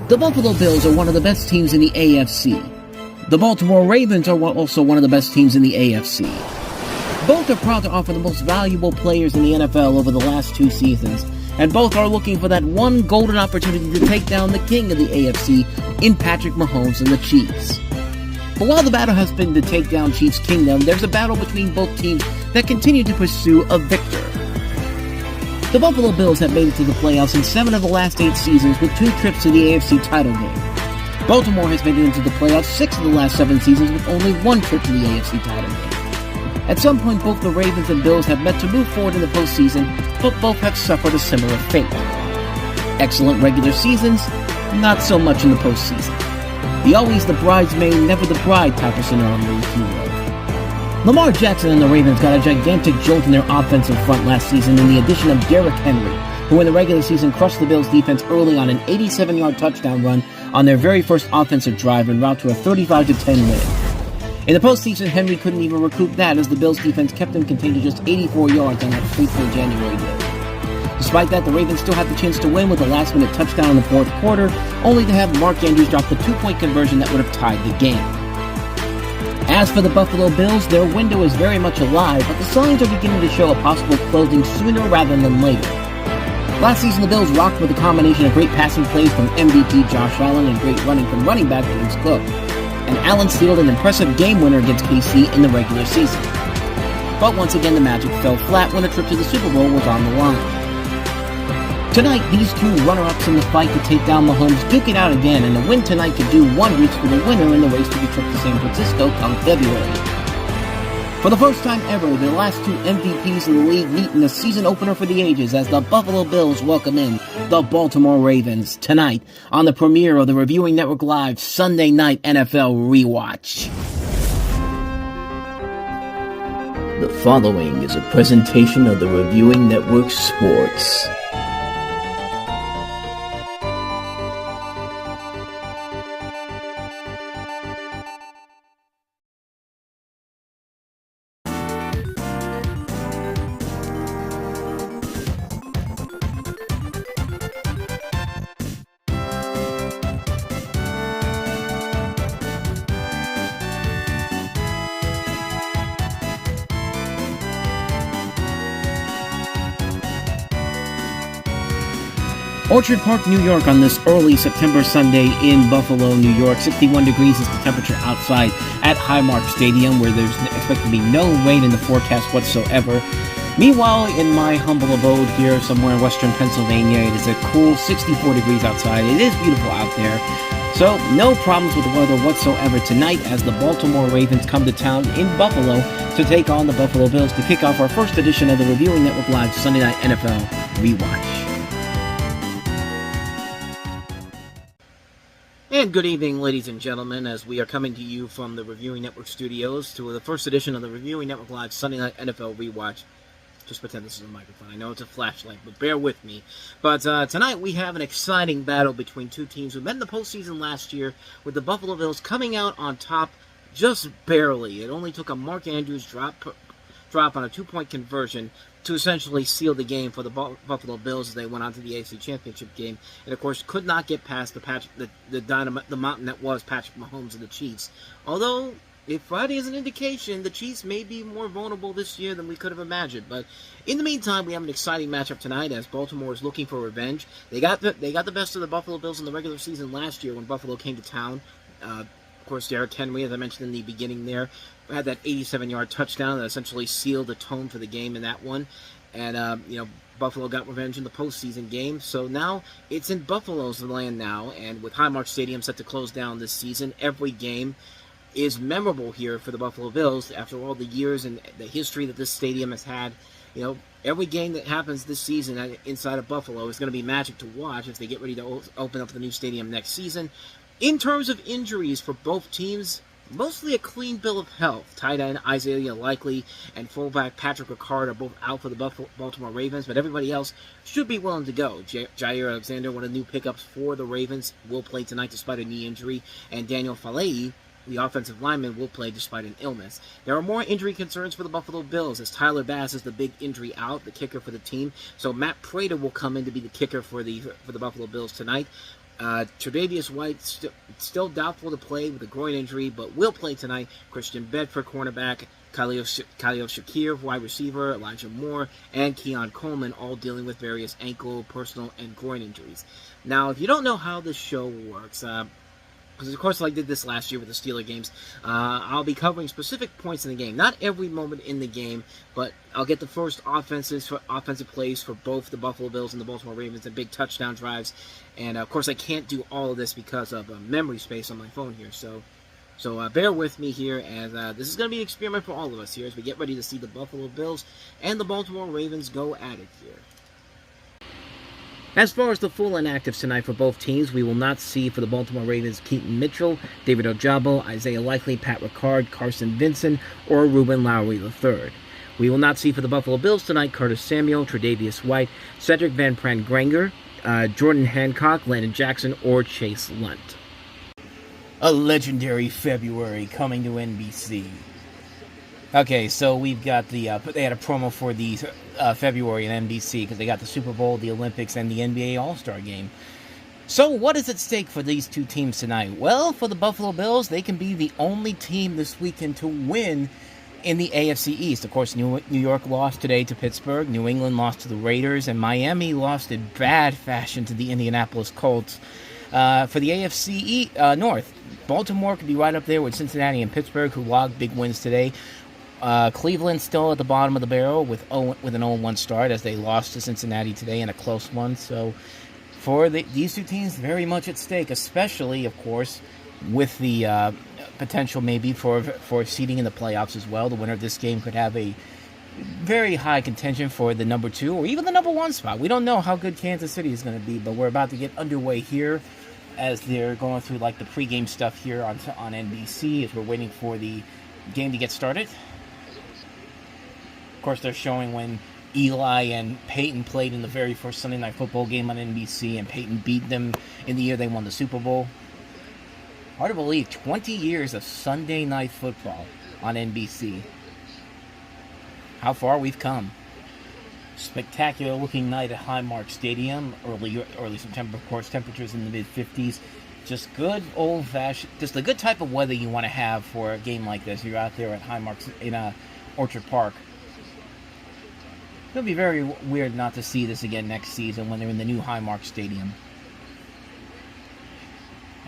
The Buffalo Bills are one of the best teams in the AFC. The Baltimore Ravens are also one of the best teams in the AFC. Both are proud to offer the most valuable players in the NFL over the last 2 seasons, and both are looking for that one golden opportunity to take down the king of the AFC in Patrick Mahomes and the Chiefs. But while the battle has been to take down Chiefs Kingdom, there's a battle between both teams that continue to pursue a victor. The Buffalo Bills have made it to the playoffs in 7 of the last 8 seasons with 2 trips to the AFC title game. Baltimore has made it into the playoffs 6 of the last 7 seasons with only 1 trip to the AFC title game. At some point, both the Ravens and Bills have met to move forward in the postseason, but both have suffered a similar fate. Excellent regular seasons, not so much in the postseason. The always the bridesmaid, never the bride type of scenario, if you will. Lamar Jackson and the Ravens got a gigantic jolt in their offensive front last season in the addition of Derrick Henry, who in the regular season crushed the Bills' defense early on an 87-yard touchdown run on their very first offensive drive en route to a 35-10 win. In the postseason, Henry couldn't even recoup that as the Bills' defense kept him contained to just 84 yards on that fateful January day. Despite that, the Ravens still had the chance to win with a last-minute touchdown in the fourth quarter, only to have Mark Andrews drop the 2-point conversion that would have tied the game. As for the Buffalo Bills, their window is very much alive, but the signs are beginning to show a possible closing sooner rather than later. Last season, the Bills rocked with a combination of great passing plays from MVP Josh Allen and great running from running back James Cook, and Allen sealed an impressive game winner against KC in the regular season. But once again, the magic fell flat when a trip to the Super Bowl was on the line. Tonight, these 2 runner-ups in the fight to take down Mahomes duke it out again, and the win tonight could do wonders for the winner in the race to be trip to San Francisco come February. For the first time ever, the last 2 MVPs in the league meet in the season opener for the ages as the Buffalo Bills welcome in the Baltimore Ravens tonight on the premiere of the Reviewing Network Live Sunday Night NFL Rewatch. The following is a presentation of the Reviewing Network Sports. Orchard Park, New York on this early September Sunday in Buffalo, New York. 61 degrees is the temperature outside at Highmark Stadium, where there's expected to be no rain in the forecast whatsoever. Meanwhile, in my humble abode here somewhere in western Pennsylvania, it is a cool 64 degrees outside. It is beautiful out there. So, no problems with the weather whatsoever tonight as the Baltimore Ravens come to town in Buffalo to take on the Buffalo Bills to kick off our first edition of the Reviewing Network Live Sunday Night NFL Rewatch. And good evening, ladies and gentlemen, as we are coming to you from the Reviewing Network studios to the first edition of the Reviewing Network Live Sunday Night NFL Rewatch. Just pretend this is a microphone. I know it's a flashlight, but bear with me. But tonight we have an exciting battle between 2 teams who met in the postseason last year, with the Buffalo Bills coming out on top just barely. It only took a Mark Andrews drop on a 2-point conversion to essentially seal the game for the Buffalo Bills as they went on to the AFC Championship game, and of course could not get past the mountain that was Patrick Mahomes and the Chiefs. Although, if Friday is an indication, the Chiefs may be more vulnerable this year than we could have imagined. But in the meantime, we have an exciting matchup tonight as Baltimore is looking for revenge. They got the best of the Buffalo Bills in the regular season last year when Buffalo came to town. Of course, Derrick Henry, as I mentioned in the beginning there, had that 87-yard touchdown that essentially sealed the tone for the game in that one. And, Buffalo got revenge in the postseason game. So now it's in Buffalo's land now. And with Highmark Stadium set to close down this season, every game is memorable here for the Buffalo Bills after all the years and the history that this stadium has had. Every game that happens this season inside of Buffalo is going to be magic to watch as they get ready to open up the new stadium next season. In terms of injuries for both teams, mostly a clean bill of health. Tight end Isaiah Likely and fullback Patrick Ricard are both out for the Baltimore Ravens, but everybody else should be willing to go. Jair Alexander, one of the new pickups for the Ravens, will play tonight despite a knee injury, and Daniel Falei, the offensive lineman, will play despite an illness. There are more injury concerns for the Buffalo Bills as Tyler Bass is the big injury out, the kicker for the team. So Matt Prater will come in to be the kicker for the Buffalo Bills tonight. Tre'Davious White still doubtful to play with a groin injury, but will play tonight. Christian Bedford, cornerback, Khalil Shakir, wide receiver, Elijah Moore, and Keon Coleman, all dealing with various ankle, personal, and groin injuries. Now, if you don't know how this show works, because of course I did this last year with the Steeler games, I'll be covering specific points in the game. Not every moment in the game, but I'll get the first offensive plays for both the Buffalo Bills and the Baltimore Ravens and big touchdown drives. And of course I can't do all of this because of memory space on my phone here. So bear with me here, as this is going to be an experiment for all of us here as we get ready to see the Buffalo Bills and the Baltimore Ravens go at it here. As far as the full inactives tonight for both teams, we will not see for the Baltimore Ravens Keaton Mitchell, David Ojabo, Isaiah Likely, Pat Ricard, Carson Vincent, or Ruben Lowry III. We will not see for the Buffalo Bills tonight Curtis Samuel, Tre'Davious White, Cedric Van Pran-Granger, Jordan Hancock, Landon Jackson, or Chase Lunt. A legendary February coming to NBC. Okay, so we've got they had a promo for the February in NBC because they got the Super Bowl, the Olympics, and the NBA All-Star Game. So what is at stake for these two teams tonight? Well, for the Buffalo Bills, they can be the only team this weekend to win in the AFC East. Of course, New York lost today to Pittsburgh, New England lost to the Raiders, and Miami lost in bad fashion to the Indianapolis Colts. For the AFC North, Baltimore could be right up there with Cincinnati and Pittsburgh, who logged big wins today. Cleveland still at the bottom of the barrel with an 0-1 start as they lost to Cincinnati today in a close one. So for these two teams, very much at stake, especially, of course, with the potential maybe for seeding in the playoffs as well. The winner of this game could have a very high contention for the number 2 or even the number 1 spot. We don't know how good Kansas City is going to be, but we're about to get underway here as they're going through like the pregame stuff here on NBC as we're waiting for the game to get started. Of course, they're showing when Eli and Peyton played in the very first Sunday Night Football game on NBC, and Peyton beat them in the year they won the Super Bowl. Hard to believe, 20 years of Sunday Night Football on NBC. How far we've come. Spectacular looking night at Highmark Stadium, early September, of course, temperatures in the mid-50s. Just good old-fashioned, just the good type of weather you want to have for a game like this. You're out there at Highmark in Orchard Park. It'll be very weird not to see this again next season when they're in the new Highmark Stadium.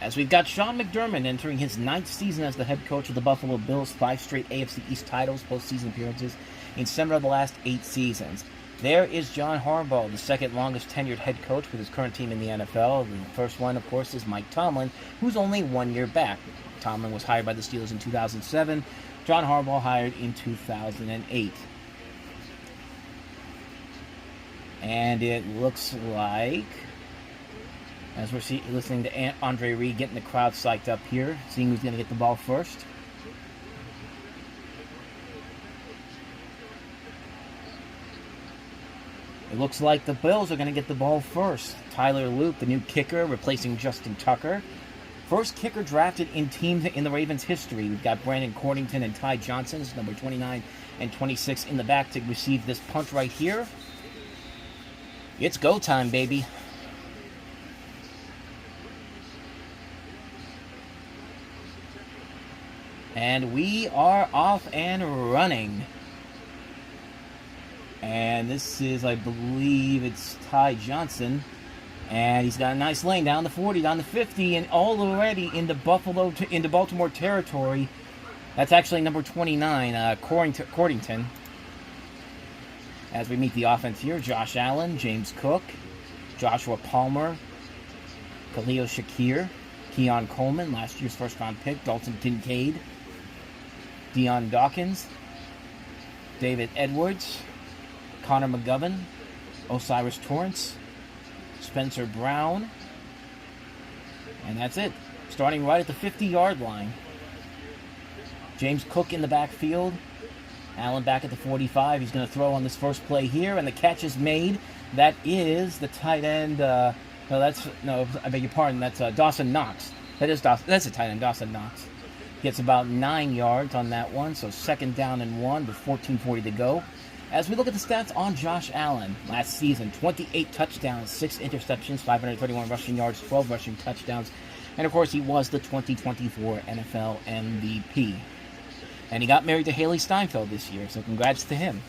As we've got Sean McDermott entering his 9th season as the head coach of the Buffalo Bills, 5 straight AFC East titles, postseason appearances in 7 of the last 8 seasons. There is John Harbaugh, the second longest tenured head coach with his current team in the NFL. The first one, of course, is Mike Tomlin, who's only 1 year back. Tomlin was hired by the Steelers in 2007. John Harbaugh hired in 2008. And it looks like, as we're listening to Andre Reed getting the crowd psyched up here, seeing who's going to get the ball first. It looks like the Bills are going to get the ball first. Tyler Luke, the new kicker, replacing Justin Tucker. First kicker drafted in the Ravens' history. We've got Brandon Cordington and Ty Johnson, number 29 and 26, in the back to receive this punt right here. It's go time, baby. And we are off and running. And this is, I believe, it's Ty Johnson. And he's got a nice lane down the 40, down the 50, and already into Baltimore territory. That's actually number 29, Cordington. As we meet the offense here, Josh Allen, James Cook, Joshua Palmer, Khalil Shakir, Keon Coleman, last year's first-round pick, Dalton Kincaid, Dion Dawkins, David Edwards, Connor McGovern, Osiris Torrance, Spencer Brown, and that's it. Starting right at the 50-yard line. James Cook in the backfield. Allen back at the 45. He's going to throw on this first play here, and the catch is made. That is the tight end. I beg your pardon. That's Dawson Knox. That's a tight end, Dawson Knox. Gets about 9 yards on that one, so second down and 1 with 14:40 to go. As we look at the stats on Josh Allen, last season, 28 touchdowns, 6 interceptions, 531 rushing yards, 12 rushing touchdowns, and of course he was the 2024 NFL MVP. And he got married to Haley Steinfeld this year, so congrats to him.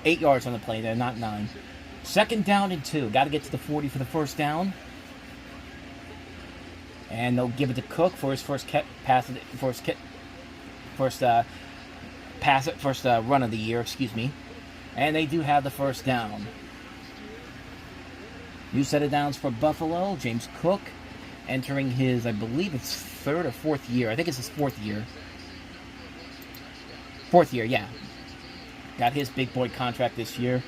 8 yards on the play there, not 9. 2nd down and 2. Got to get to the 40 for the first down. And they'll give it to Cook for his first run of the year, And they do have the first down. New set of downs for Buffalo. James Cook entering his, I believe it's 3rd or 4th year. I think it's his 4th year. 4th year, yeah. Got his big boy contract this year.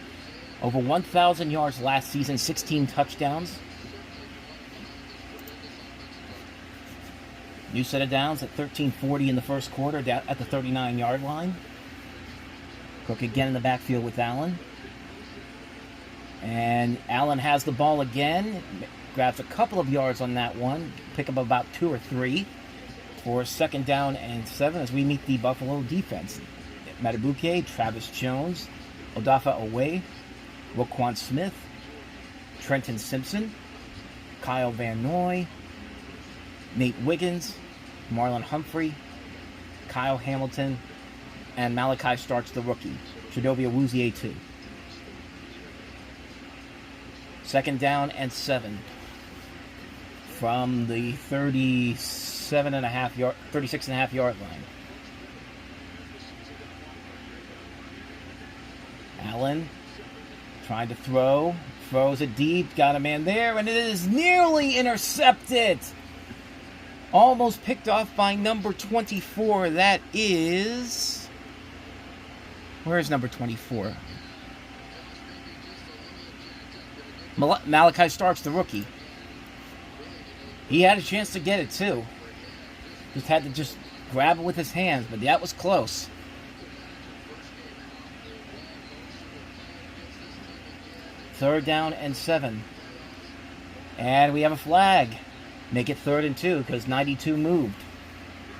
Over 1,000 yards last season, 16 touchdowns. New set of downs at 13:40 in the first quarter, down at the 39-yard line. Cook again in the backfield with Allen. And Allen has the ball again. Grabs a couple of yards on that one. Pick up about 2 or 3 for 2nd down and 7 as we meet the Buffalo defense. Matabuke, Travis Jones, Odafe Oweh, Roquan Smith, Trenton Simpson, Kyle Van Noy, Nate Wiggins, Marlon Humphrey, Kyle Hamilton, and Malachi Starks, the rookie. Chidobe Awuzie, too. 2nd down and 7 from the 36.5-yard line. Allen trying to throws it deep, got a man there, and it is nearly intercepted. Almost picked off by number 24. That is... Where is number 24? Malachi Starks, the rookie. He had a chance to get it, too. Just had to grab it with his hands, but that was close. Third down and 7. And we have a flag. Make it 3rd and 2 because 92 moved.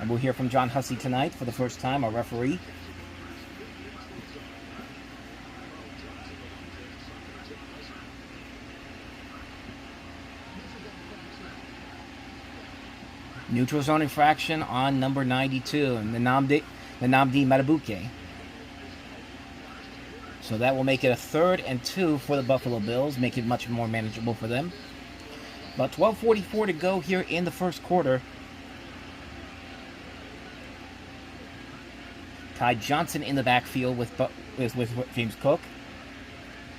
And we'll hear from John Hussey tonight for the first time, our referee. Neutral zone infraction on number 92, and the Nnamdi Matabuke. So that will make it a 3rd and 2 for the Buffalo Bills, make it much more manageable for them. About 12:44 to go here in the first quarter. Ty Johnson in the backfield with James Cook.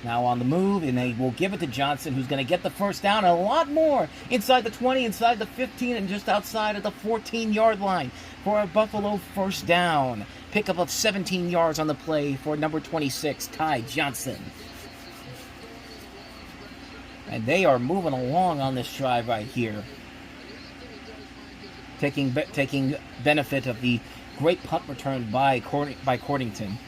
Now on the move, and they will give it to Johnson, who's going to get the first down, and a lot more inside the 20, inside the 15, and just outside of the 14-yard line for a Buffalo first down. Pickup of 17 yards on the play for number 26, Ty Johnson. And they are moving along on this drive right here. Taking benefit of the great punt return by Cordington.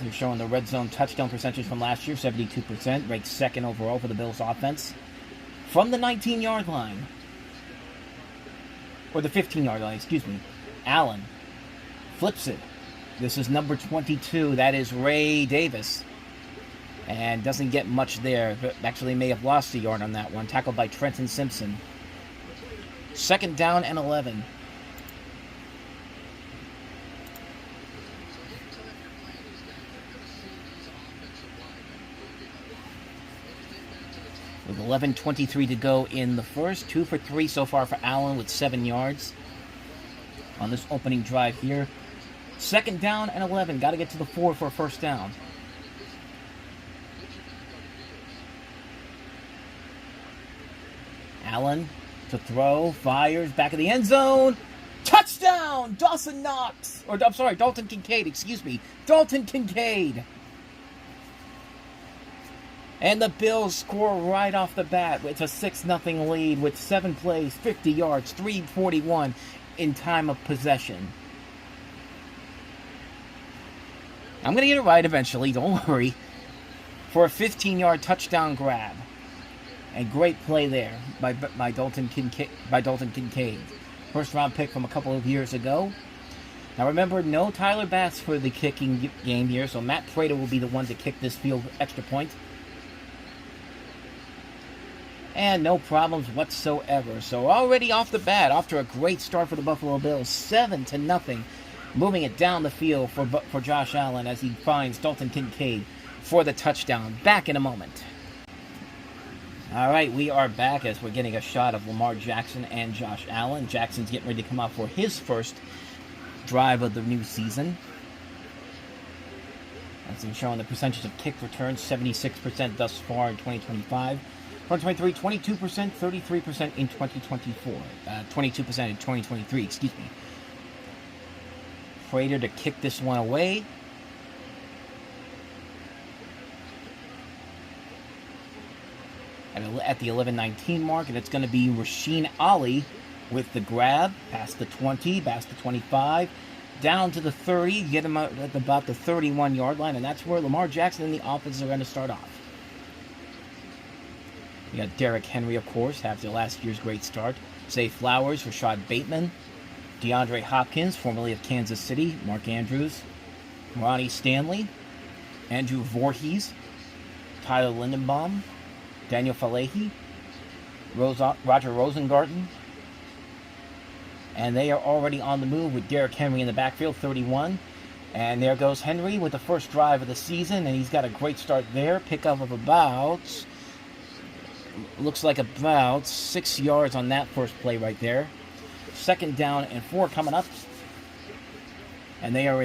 They're showing the red zone touchdown percentage from last year, 72%, ranked 2nd overall for the Bills offense. From the 19-yard line, or the 15-yard line, Allen flips it. This is number 22, that is Ray Davis. And doesn't get much there, but actually may have lost a yard on that one, tackled by Trenton Simpson. 2nd down and 11. With 11:23 to go in the first. 2 for 3 so far for Allen with 7 yards on this opening drive here. 2nd down and 11. Got to get to the 4 for a first down. Allen to throw. Fires. Back of the end zone. Touchdown! Dalton Kincaid, Dalton Kincaid. And the Bills score right off the bat. It's a 6-0 lead with 7 plays, 50 yards, 3:41 in time of possession. I'm going to get it right eventually, don't worry. For a 15-yard touchdown grab. And great play there by Dalton Kincaid. First round pick from a couple of years ago. Now remember, no Tyler Bass for the kicking game here, so Matt Prater will be the one to kick this field extra point. And no problems whatsoever. So already off the bat, off to a great start for the Buffalo Bills, 7-0. Moving it down the field for Josh Allen as he finds Dalton Kincaid for the touchdown. Back in a moment. All right, we are back as we're getting a shot of Lamar Jackson and Josh Allen. Jackson's getting ready to come out for his first drive of the new season. As he's showing the percentage of kick returns, 76% thus far in 2025. 2023, 22%, 33% in 2024. 22% in 2023, excuse me. Prater to kick this one away. At the 11-19 mark, and it's going to be Rasheen Ali with the grab, past the 20, past the 25, down to the 30, get him out at about the 31-yard line, and that's where Lamar Jackson and the offense are going to start off. We got Derrick Henry, of course, after last year's great start. Zay Flowers, Rashad Bateman, DeAndre Hopkins, formerly of Kansas City, Mark Andrews, Ronnie Stanley, Andrew Voorhees, Tyler Lindenbaum, Daniel Falehi, Roger Rosengarten, and they are already on the move with Derrick Henry in the backfield, 31. And there goes Henry with the first drive of the season, and he's got a great start there. Pickup of about 6 yards on that first play right there. 2nd down and 4 coming up, and they are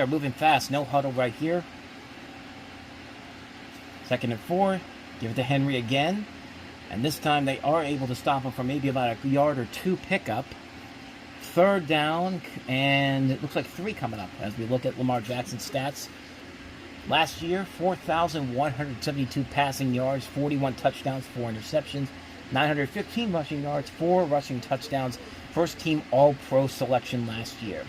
moving fast. No huddle right here. 2nd and 4. Give it to Henry again. And this time they are able to stop him for maybe about a yard or 2 pickup. 3rd down, and it looks like 3 coming up as we look at Lamar Jackson's stats. Last year, 4,172 passing yards, 41 touchdowns, 4 interceptions, 915 rushing yards, 4 rushing touchdowns. First team All-Pro selection last year.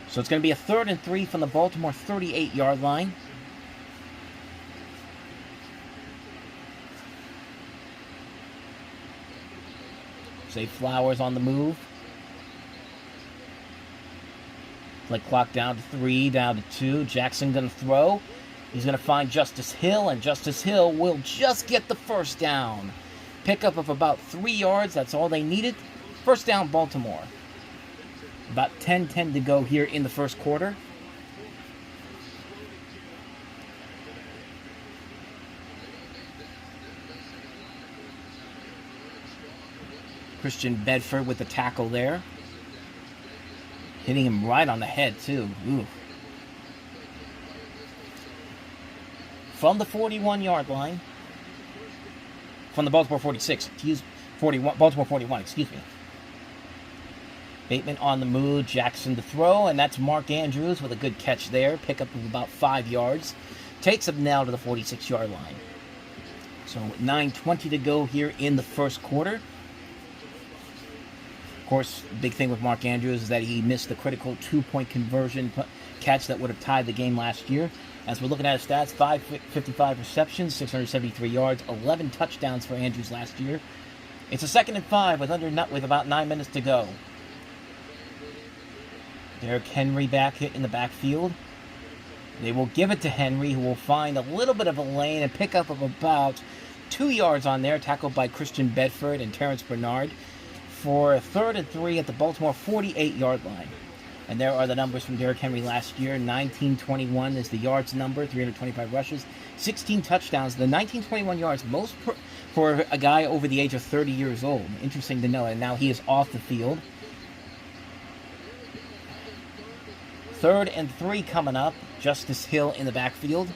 So it's going to be a 3rd and 3 from the Baltimore 38-yard line. Zay Flowers on the move. Play clock down to 3, down to 2. Jackson going to throw. He's going to find Justice Hill, and Justice Hill will just get the first down. Pickup of about 3 yards. That's all they needed. First down, Baltimore. About 10-10 to go here in the first quarter. Christian Bedford with the tackle there. Hitting him right on the head, too. Ooh. From the 41-yard line. From the Baltimore 46. Baltimore 41, excuse me. Bateman on the move. Jackson to throw. And that's Mark Andrews with a good catch there. Pickup of about 5 yards. Takes him now to the 46-yard line. So 9:20 to go here in the first quarter. Of course, the big thing with Mark Andrews is that he missed the critical 2-point conversion catch that would have tied the game last year. As we're looking at his stats, 555 receptions, 673 yards, 11 touchdowns for Andrews last year. It's a 2nd and 5 with about 9 minutes to go. Derrick Henry back in the backfield. They will give it to Henry, who will find a little bit of a lane and pick up of about 2 yards on there, tackled by Christian Bedford and Terrence Bernard, for a 3rd and 3 at the Baltimore 48-yard line. And there are the numbers from Derrick Henry last year. 1921 is the yards number, 325 rushes, 16 touchdowns. The 1921 yards, most for a guy over the age of 30 years old. Interesting to know. And now he is off the field. 3rd and 3 coming up. Justice Hill in the backfield.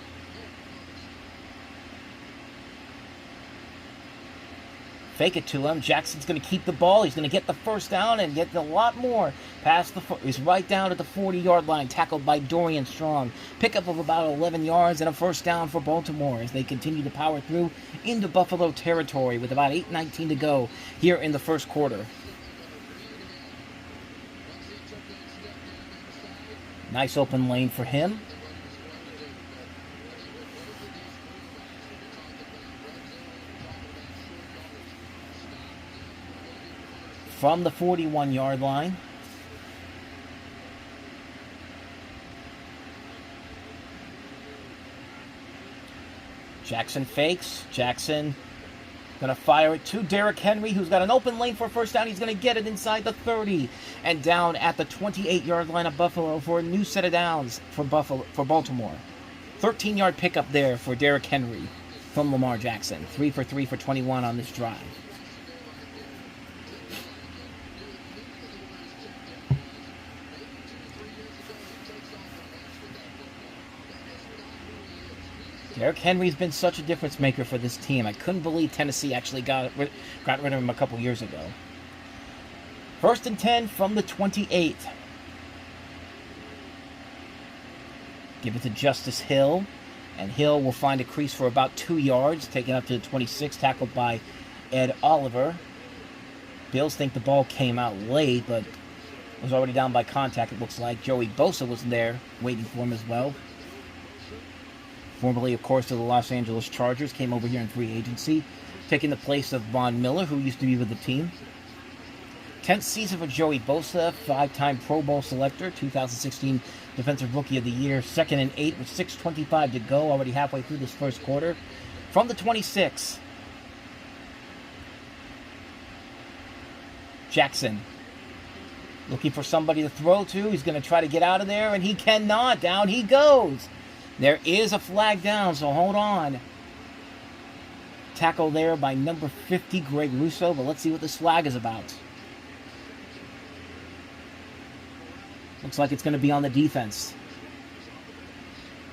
Fake it to him. Jackson's going to keep the ball. He's going to get the first down and get a lot more. He's right down at the 40-yard line, tackled by Dorian Strong. Pickup of about 11 yards and a first down for Baltimore as they continue to power through into Buffalo territory with about 8:19 to go here in the first quarter. Nice open lane for him. from the 41-yard line. Jackson fakes. Jackson going to fire it to Derrick Henry, who's got an open lane for a first down. He's going to get it inside the 30 and down at the 28-yard line of Buffalo for a new set of downs for Baltimore. 13-yard pickup there for Derrick Henry from Lamar Jackson. 3 for 3 for 21 on this drive. Derrick Henry's been such a difference maker for this team. I couldn't believe Tennessee actually got rid of him a couple years ago. 1st and 10 from the 28. Give it to Justice Hill. And Hill will find a crease for about 2 yards. Taken up to the 26, tackled by Ed Oliver. Bills think the ball came out late, but was already down by contact, it looks like. Joey Bosa was there, waiting for him as well. Formerly, of course, of the Los Angeles Chargers, came over here in free agency, taking the place of Von Miller, who used to be with the team. 10th season for Joey Bosa, 5-time Pro Bowl selector, 2016 Defensive Rookie of the Year, 2nd and 8 with 6:25 to go, already halfway through this first quarter. From the 26, Jackson, looking for somebody to throw to. He's going to try to get out of there, and he cannot. Down he goes. There is a flag down, so hold on. Tackle there by number 50, Greg Russo, but let's see what this flag is about. Looks like it's going to be on the defense.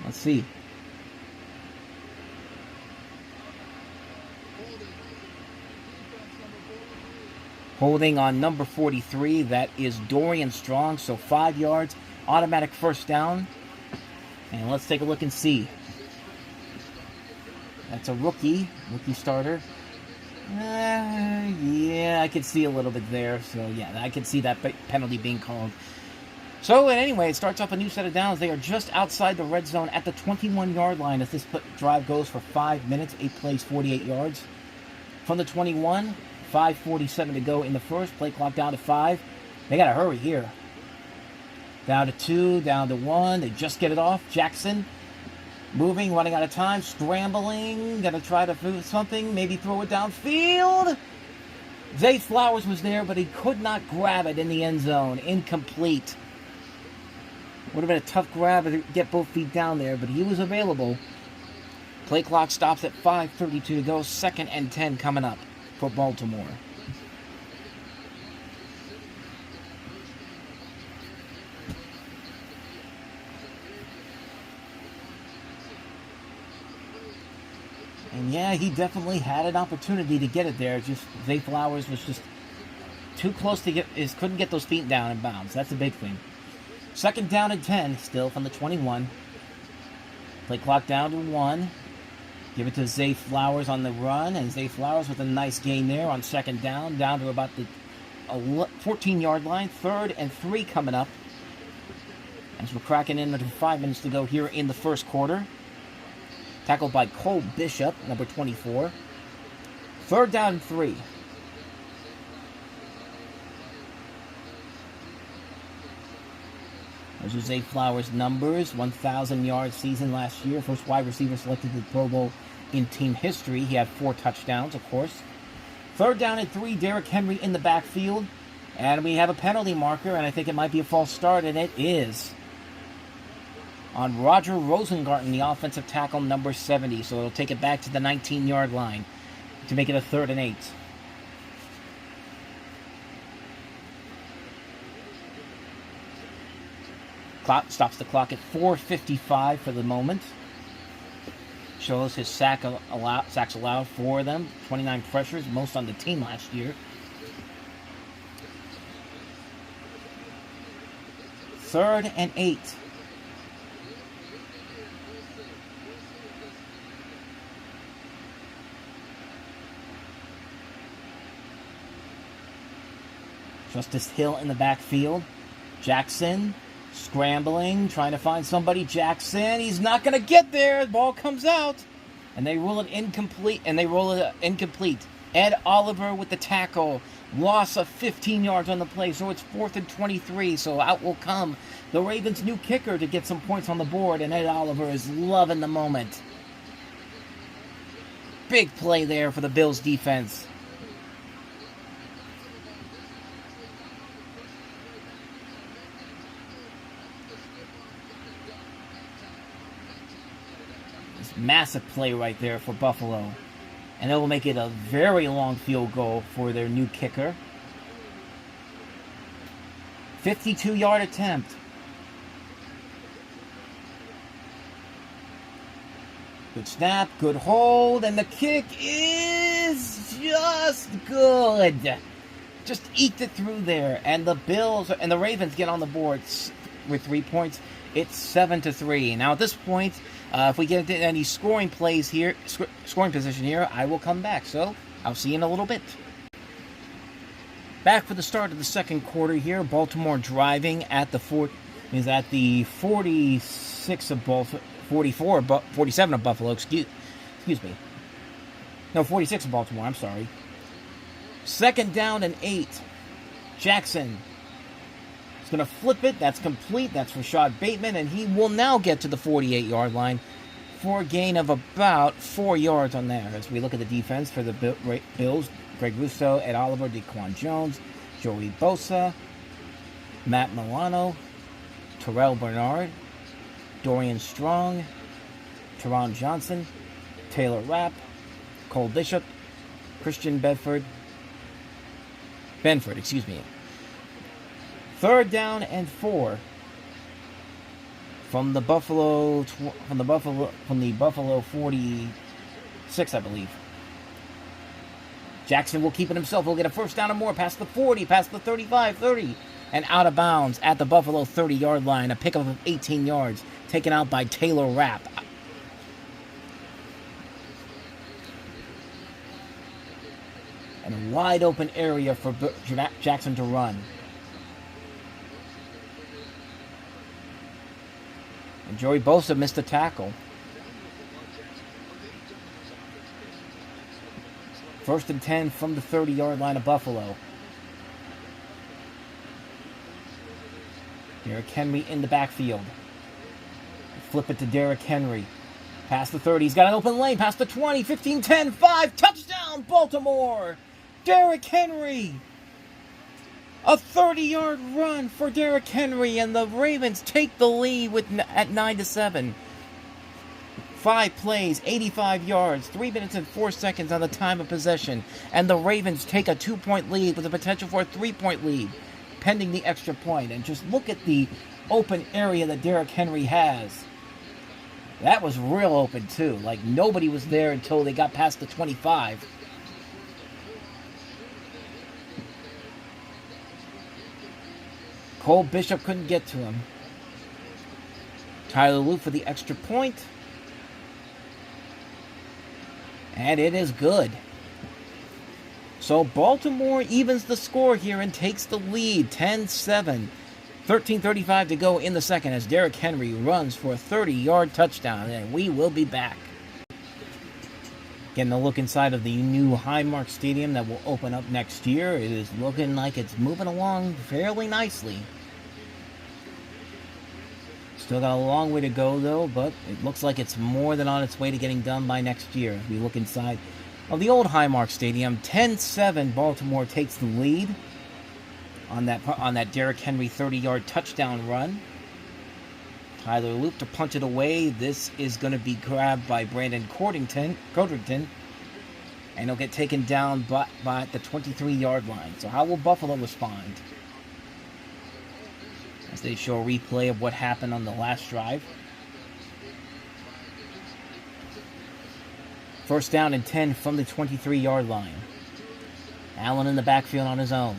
Let's see. Holding on number 43, that is Dorian Strong, so 5 yards, automatic first down. And let's take a look and see. That's a rookie starter. Yeah, I could see a little bit there. So, yeah, I could see that penalty being called. So, anyway, it starts off a new set of downs. They are just outside the red zone at the 21-yard line as this drive goes for 5 minutes, 8 plays, 48 yards. From the 21, 5:47 to go in the first. Play clock down to 5. They got to hurry here. Down to 2, down to 1. They just get it off. Jackson moving, running out of time, scrambling. Going to try to do something, maybe throw it downfield. Zay Flowers was there, but he could not grab it in the end zone. Incomplete. Would have been a tough grab to get both feet down there, but he was available. Play clock stops at 5:32 to go. 2nd and 10 coming up for Baltimore. And yeah, he definitely had an opportunity to get it there. Just Zay Flowers was just too close to couldn't get those feet down in bounds. That's a big thing. 2nd down and 10, still from the 21. Play clock down to 1. Give it to Zay Flowers on the run, and Zay Flowers with a nice gain there on 2nd down to about the 14-yard line. 3rd and 3 coming up as we're cracking into 5 minutes to go here in the first quarter. Tackled by Cole Bishop, number 24. 3rd down and 3. Those are Zay Flowers' numbers. 1,000-yard season last year. First wide receiver selected to the Pro Bowl in team history. He had 4 touchdowns, of course. 3rd down and 3. Derrick Henry in the backfield. And we have a penalty marker, and I think it might be a false start, and it is on Roger Rosengarten, the offensive tackle, number 70. So it'll take it back to the 19-yard line to make it a 3rd and 8. Clock stops the clock at 4:55 for the moment. Shows his sacks allowed for them. 29 pressures, most on the team last year. 3rd and 8. Justice Hill in the backfield. Jackson scrambling, trying to find somebody. Jackson, he's not going to get there. The ball comes out, and they rule it incomplete. Ed Oliver with the tackle. Loss of 15 yards on the play, so it's 4th and 23, so out will come the Ravens' new kicker to get some points on the board, and Ed Oliver is loving the moment. Big play there for the Bills' defense. This massive play right there for Buffalo. And it will make it a very long field goal for their new kicker. 52-yard attempt. Good snap, good hold, and the kick is just good. Just eked it through there, and the Bills and the Ravens get on the board with 3 points. It's 7-3. Now at this point, if we get into any scoring plays here, scoring position here, I will come back. So I'll see you in a little bit. Back for the start of the second quarter here. Baltimore driving at the 46 of Baltimore, 47 of Buffalo. Excuse me. No, 46 of Baltimore. I'm sorry. 2nd down and 8. Jackson. He's going to flip it. That's complete. That's Rashad Bateman. And he will now get to the 48-yard line for a gain of about 4 yards on there. As we look at the defense for the Bills, Greg Russo, Ed Oliver, Daquan Jones, Joey Bosa, Matt Milano, Terrell Bernard, Dorian Strong, Teron Johnson, Taylor Rapp, Cole Bishop, Christian Benford, 3rd down and 4 from the Buffalo 46, I believe. Jackson will keep it himself. He'll get a 1st down or more past the 40, past the 35, 30, and out of bounds at the Buffalo 30-yard line. A pickup of 18 yards taken out by Taylor Rapp. And a wide open area for Jackson to run. And Joey Bosa missed a tackle. 1st and 10 from the 30-yard line of Buffalo. Derrick Henry in the backfield. Flip it to Derrick Henry. Past the 30. He's got an open lane. Past the 20. 15, 10, 5. Touchdown, Baltimore. Derrick Henry. A 30-yard run for Derrick Henry, and the Ravens take the lead at 9-7. 5 plays, 85 yards, 3 minutes and 4 seconds on the time of possession, and the Ravens take a 2-point lead with the potential for a 3-point lead, pending the extra point. And just look at the open area that Derrick Henry has. That was real open too. Like nobody was there until they got past the 25. Cole Bishop couldn't get to him. Tyler Luke for the extra point. And it is good. So Baltimore evens the score here and takes the lead, 10-7. 13:35 to go in the second as Derrick Henry runs for a 30-yard touchdown. And we will be back. Getting a look inside of the new Highmark Stadium that will open up next year. It is looking like it's moving along fairly nicely. Still got a long way to go, though, but it looks like it's more than on its way to getting done by next year. We look inside of the old Highmark Stadium. 10-7, Baltimore takes the lead on that Derrick Henry 30-yard touchdown run. Tyler Luke to punch it away. This is going to be grabbed by Brandon Codrington, and he'll get taken down by the 23-yard line. So how will Buffalo respond? As they show a replay of what happened on the last drive. 1st down and 10 from the 23-yard line. Allen in the backfield on his own.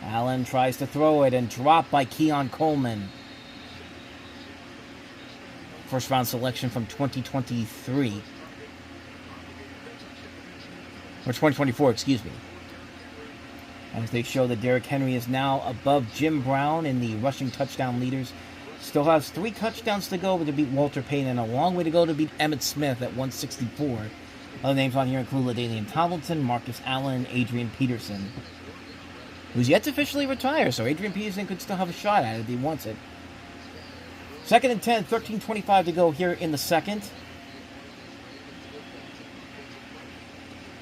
Allen tries to throw it and dropped by Keon Coleman. First round selection from 2023. Or 2024, excuse me. As they show that Derrick Henry is now above Jim Brown in the rushing touchdown leaders. Still has 3 touchdowns to go to beat Walter Payton and a long way to go to beat Emmitt Smith at 164. Other names on here include LaDainian Tomlinson, Marcus Allen, Adrian Peterson, who's yet to officially retire, so Adrian Peterson could still have a shot at it if he wants it. 2nd and 10, 13:25 to go here in the second.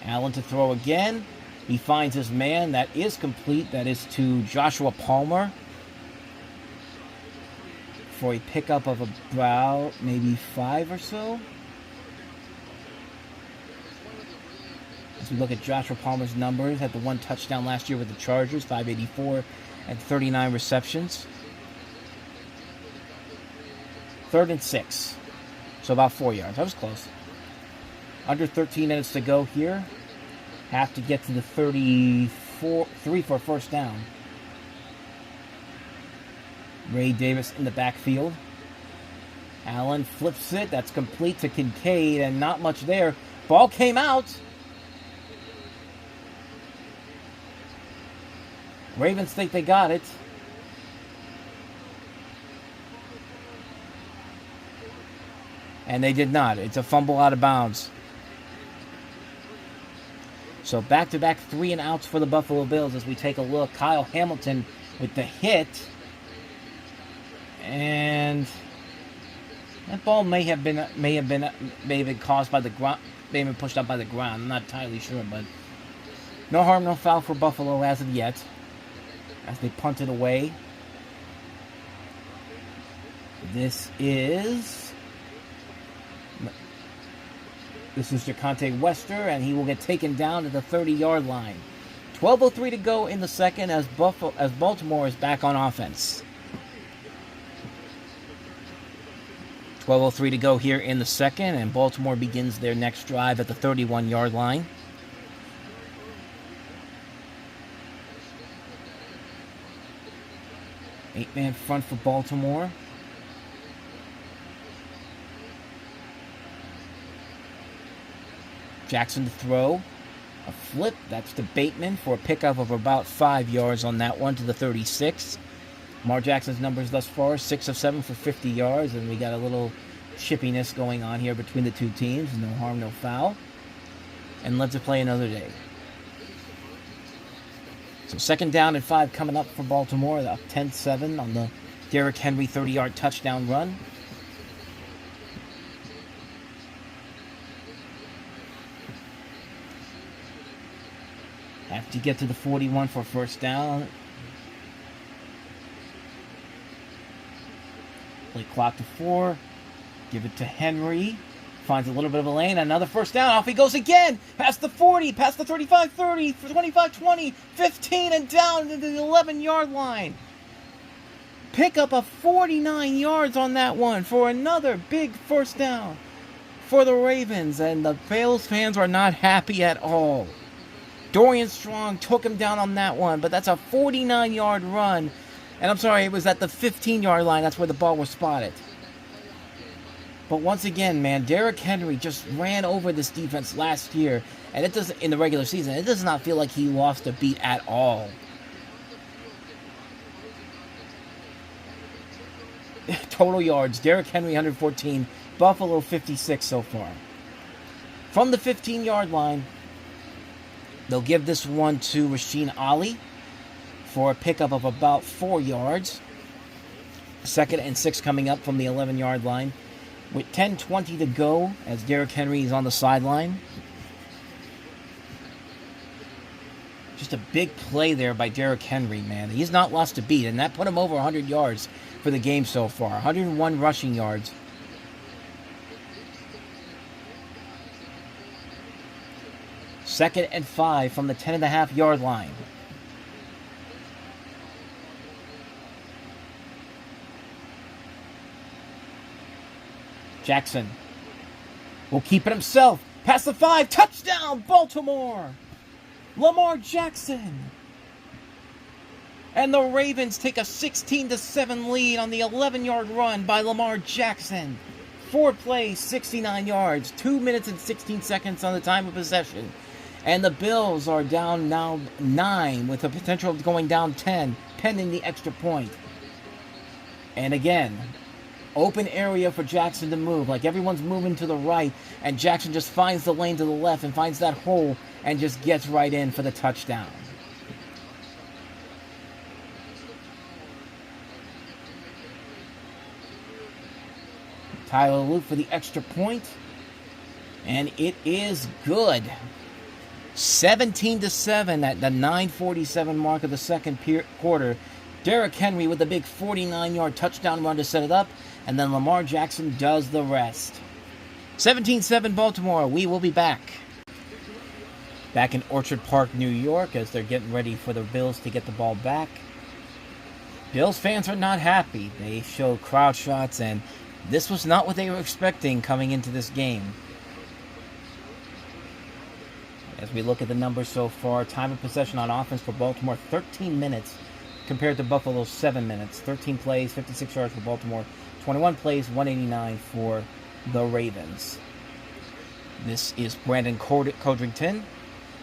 Allen to throw again. He finds his man. That is complete. That is to Joshua Palmer for a pickup of about maybe 5 or so. As we look at Joshua Palmer's numbers, had the 1 touchdown last year with the Chargers, 584 and 39 receptions. 3rd and 6, so about 4 yards. That was close. Under 13 minutes to go here. Have to get to the 3 for a first down. Ray Davis in the backfield. Allen flips it. That's complete to Kincaid, and not much there. Ball came out. Ravens think they got it. And they did not. It's a fumble out of bounds. So back-to-back 3 and outs for the Buffalo Bills as we take a look. Kyle Hamilton with the hit. And that ball may have been caused by the ground, may have been pushed up by the ground. I'm not entirely sure, but no harm, no foul for Buffalo as of yet. As they punt it away. This is Jaconte Wester, and he will get taken down to the 30-yard line. 12:03 to go in the second as Baltimore is back on offense. 12:03 to go here in the second, and Baltimore begins their next drive at the 31-yard line. Eight-man front for Baltimore. Jackson to throw. A flip. That's to Bateman for a pickup of about 5 yards on that one to the 36. Lamar Jackson's numbers thus far, 6 of 7 for 50 yards. And we got a little chippiness going on here between the two teams. No harm, no foul. And let's play another day. So 2nd down and 5 coming up for Baltimore. Up 10-7 on the Derrick Henry 30-yard touchdown run. Have to get to the 41 for first down. Play clock to 4. Give it to Henry. Finds a little bit of a lane. Another first down. Off he goes again. Past the 40. Past the 35, 30, 25, 20, 15, and down to the 11-yard line. Pick up of 49 yards on that one for another big first down for the Ravens. And the Bills fans are not happy at all. Dorian Strong took him down on that one, but that's a 49-yard run. And I'm sorry, it was at the 15-yard line. That's where the ball was spotted. But once again, man, Derrick Henry just ran over this defense last year. And it doesn't, in the regular season, it does not feel like he lost a beat at all. Total yards, Derrick Henry 114, Buffalo 56 so far. From the 15-yard line, they'll give this one to Rasheen Ali for a pickup of about 4 yards. 2nd and 6 coming up from the 11-yard line. With 10:20 to go as Derrick Henry is on the sideline. Just a big play there by Derrick Henry, man. He's not lost a beat, and that put him over 100 yards for the game so far. 101 rushing yards. Second and 5 from the 10.5-yard line. Jackson will keep it himself. Past the 5. Touchdown, Baltimore. Lamar Jackson. And the Ravens take a 16-7 lead on the 11-yard run by Lamar Jackson. 4 plays, 69 yards. 2 minutes and 16 seconds on the time of possession. And the Bills are down now 9 with the potential of going down 10, pending the extra point. And again, Open area for Jackson to move. Like everyone's moving to the right, and Jackson just finds the lane to the left and finds that hole and just gets right in for the touchdown. Tyler Luke for the extra point. And it is good. 17-7 at the 9:47 mark of the second quarter. Derrick Henry with the big 49-yard touchdown run to set it up. And then Lamar Jackson does the rest. 17-7 Baltimore. We will be back. Back in Orchard Park, New York, as they're getting ready for the Bills to get the ball back. Bills fans are not happy. They show crowd shots, and this was not what they were expecting coming into this game. As we look at the numbers so far, time of possession on offense for Baltimore, 13 minutes compared to Buffalo's 7 minutes. 13 plays, 56 yards for Baltimore. 21 plays, 189 for the Ravens. This is Brandon Codrington.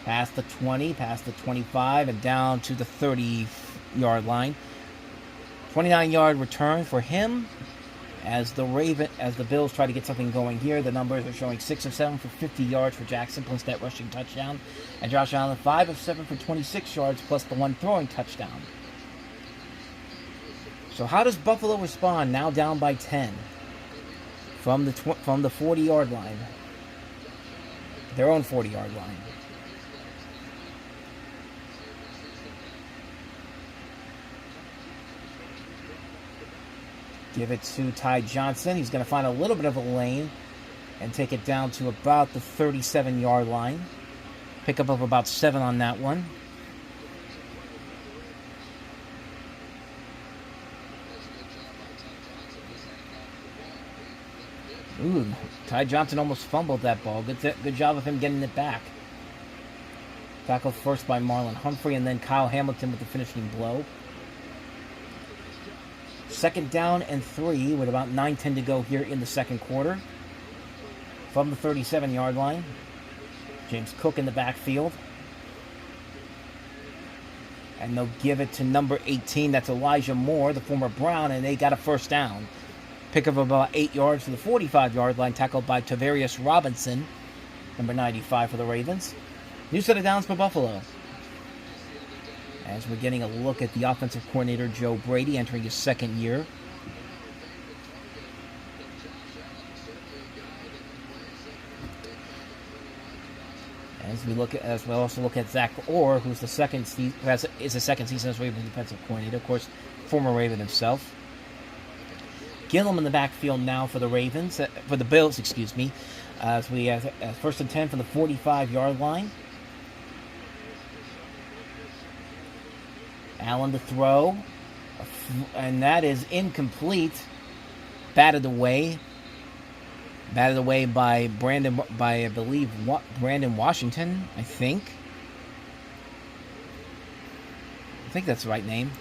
Past the 20, past the 25, and down to the 30-yard line. 29-yard return for him. As the Bills try to get something going here, the numbers are showing 6 of 7 for 50 yards for Jackson, plus that rushing touchdown. And Josh Allen, 5 of 7 for 26 yards, plus the one throwing touchdown. So how does Buffalo respond, now down by 10 from the 40-yard line? Their own 40-yard line. Give it to Ty Johnson. He's going to find a little bit of a lane and take it down to about the 37-yard line. Pickup of about 7 on that one. Ooh, Ty Johnson almost fumbled that ball. Good job of him getting it back. Tackled first by Marlon Humphrey and then Kyle Hamilton with the finishing blow. 2nd down and 3 with about 9:10 to go here in the second quarter. From the 37-yard line. James Cook in the backfield. And they'll give it to number 18. That's Elijah Moore, the former Brown, and they got a first down. Pickup of about 8 yards to the 45-yard line, tackled by Tavarius Robinson, number 95 for the Ravens. New set of downs for Buffalo. As we're getting a look at the offensive coordinator, Joe Brady, entering his second year. As we also look at Zach Orr, who's the second season as Ravens defensive coordinator, of course, former Raven himself. Gillum in the backfield now for the Bills, as we have 1st and 10 from the 45-yard line. Allen to throw, and that is incomplete. Batted away by I believe Brandon Washington. I think that's the right name.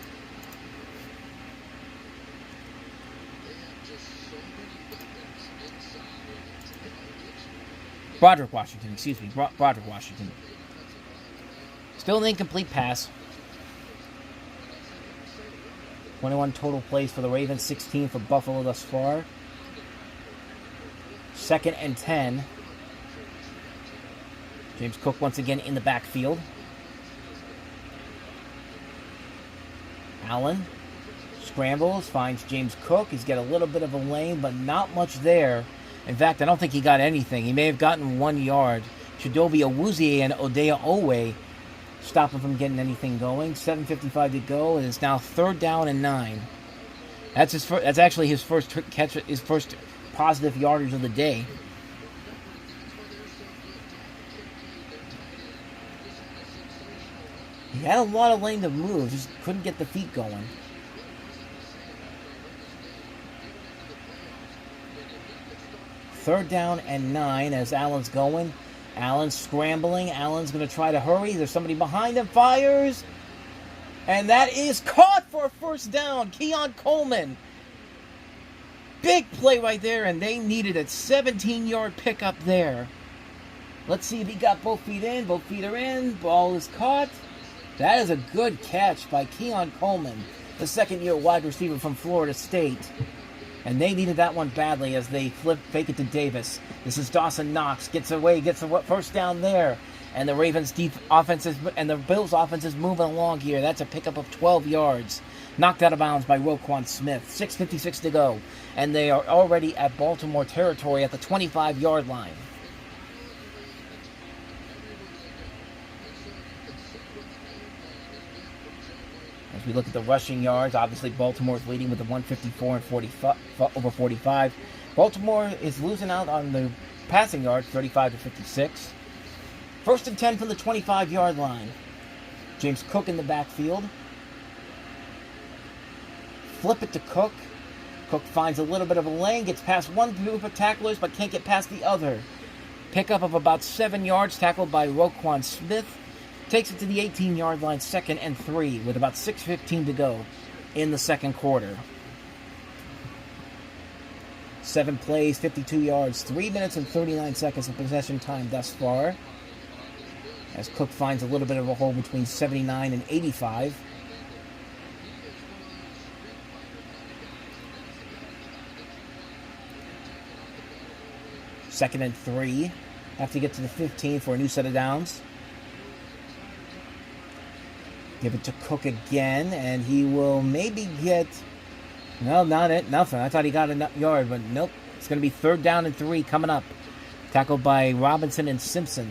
Broderick Washington. Broderick Washington. Still an incomplete pass. 21 total plays for the Ravens, 16 for Buffalo thus far. 2nd and 10. James Cook once again in the backfield. Allen scrambles, finds James Cook. He's got a little bit of a lane, but not much there. In fact, I don't think he got anything. He may have gotten 1 yard. Chidobe Awuzie and Odea Owe stop him from getting anything going. 7:55 to go. It is now 3rd down and 9. That's actually his first catch, his first positive yardage of the day. He had a lot of lane to move, just couldn't get the feet going. Third down and 9 as Allen's going. Allen's scrambling. Allen's going to try to hurry. There's somebody behind him. Fires. And that is caught for a first down. Keon Coleman. Big play right there, and they needed a 17-yard pickup there. Let's see if he got both feet in. Both feet are in. Ball is caught. That is a good catch by Keon Coleman, the second-year wide receiver from Florida State. And they needed that one badly as they fake it to Davis. This is Dawson Knox. Gets a first down there. And the Ravens' deep offense and the Bills' offense is moving along here. That's a pickup of 12 yards. Knocked out of bounds by Roquan Smith. 6:56 to go. And they are already at Baltimore territory at the 25-yard line. As we look at the rushing yards, obviously Baltimore's leading with the 154 and 45 over 45. Baltimore is losing out on the passing yards, 35 to 56. First and 10 from the 25-yard line. James Cook in the backfield. Flip it to Cook. Cook finds a little bit of a lane, gets past one group of tacklers, but can't get past the other. Pickup of about 7 yards, tackled by Roquan Smith. Takes it to the 18-yard line, 2nd and 3, with about 6:15 to go in the second quarter. 7 plays, 52 yards, 3 minutes and 39 seconds of possession time thus far. As Cook finds a little bit of a hole between 79 and 85. Second and 3. Have to get to the 15 for a new set of downs. Give it to Cook again, and he will maybe get... No, not it. Nothing. I thought he got a yard, but nope. It's going to be 3rd down and 3 coming up. Tackled by Robinson and Simpson.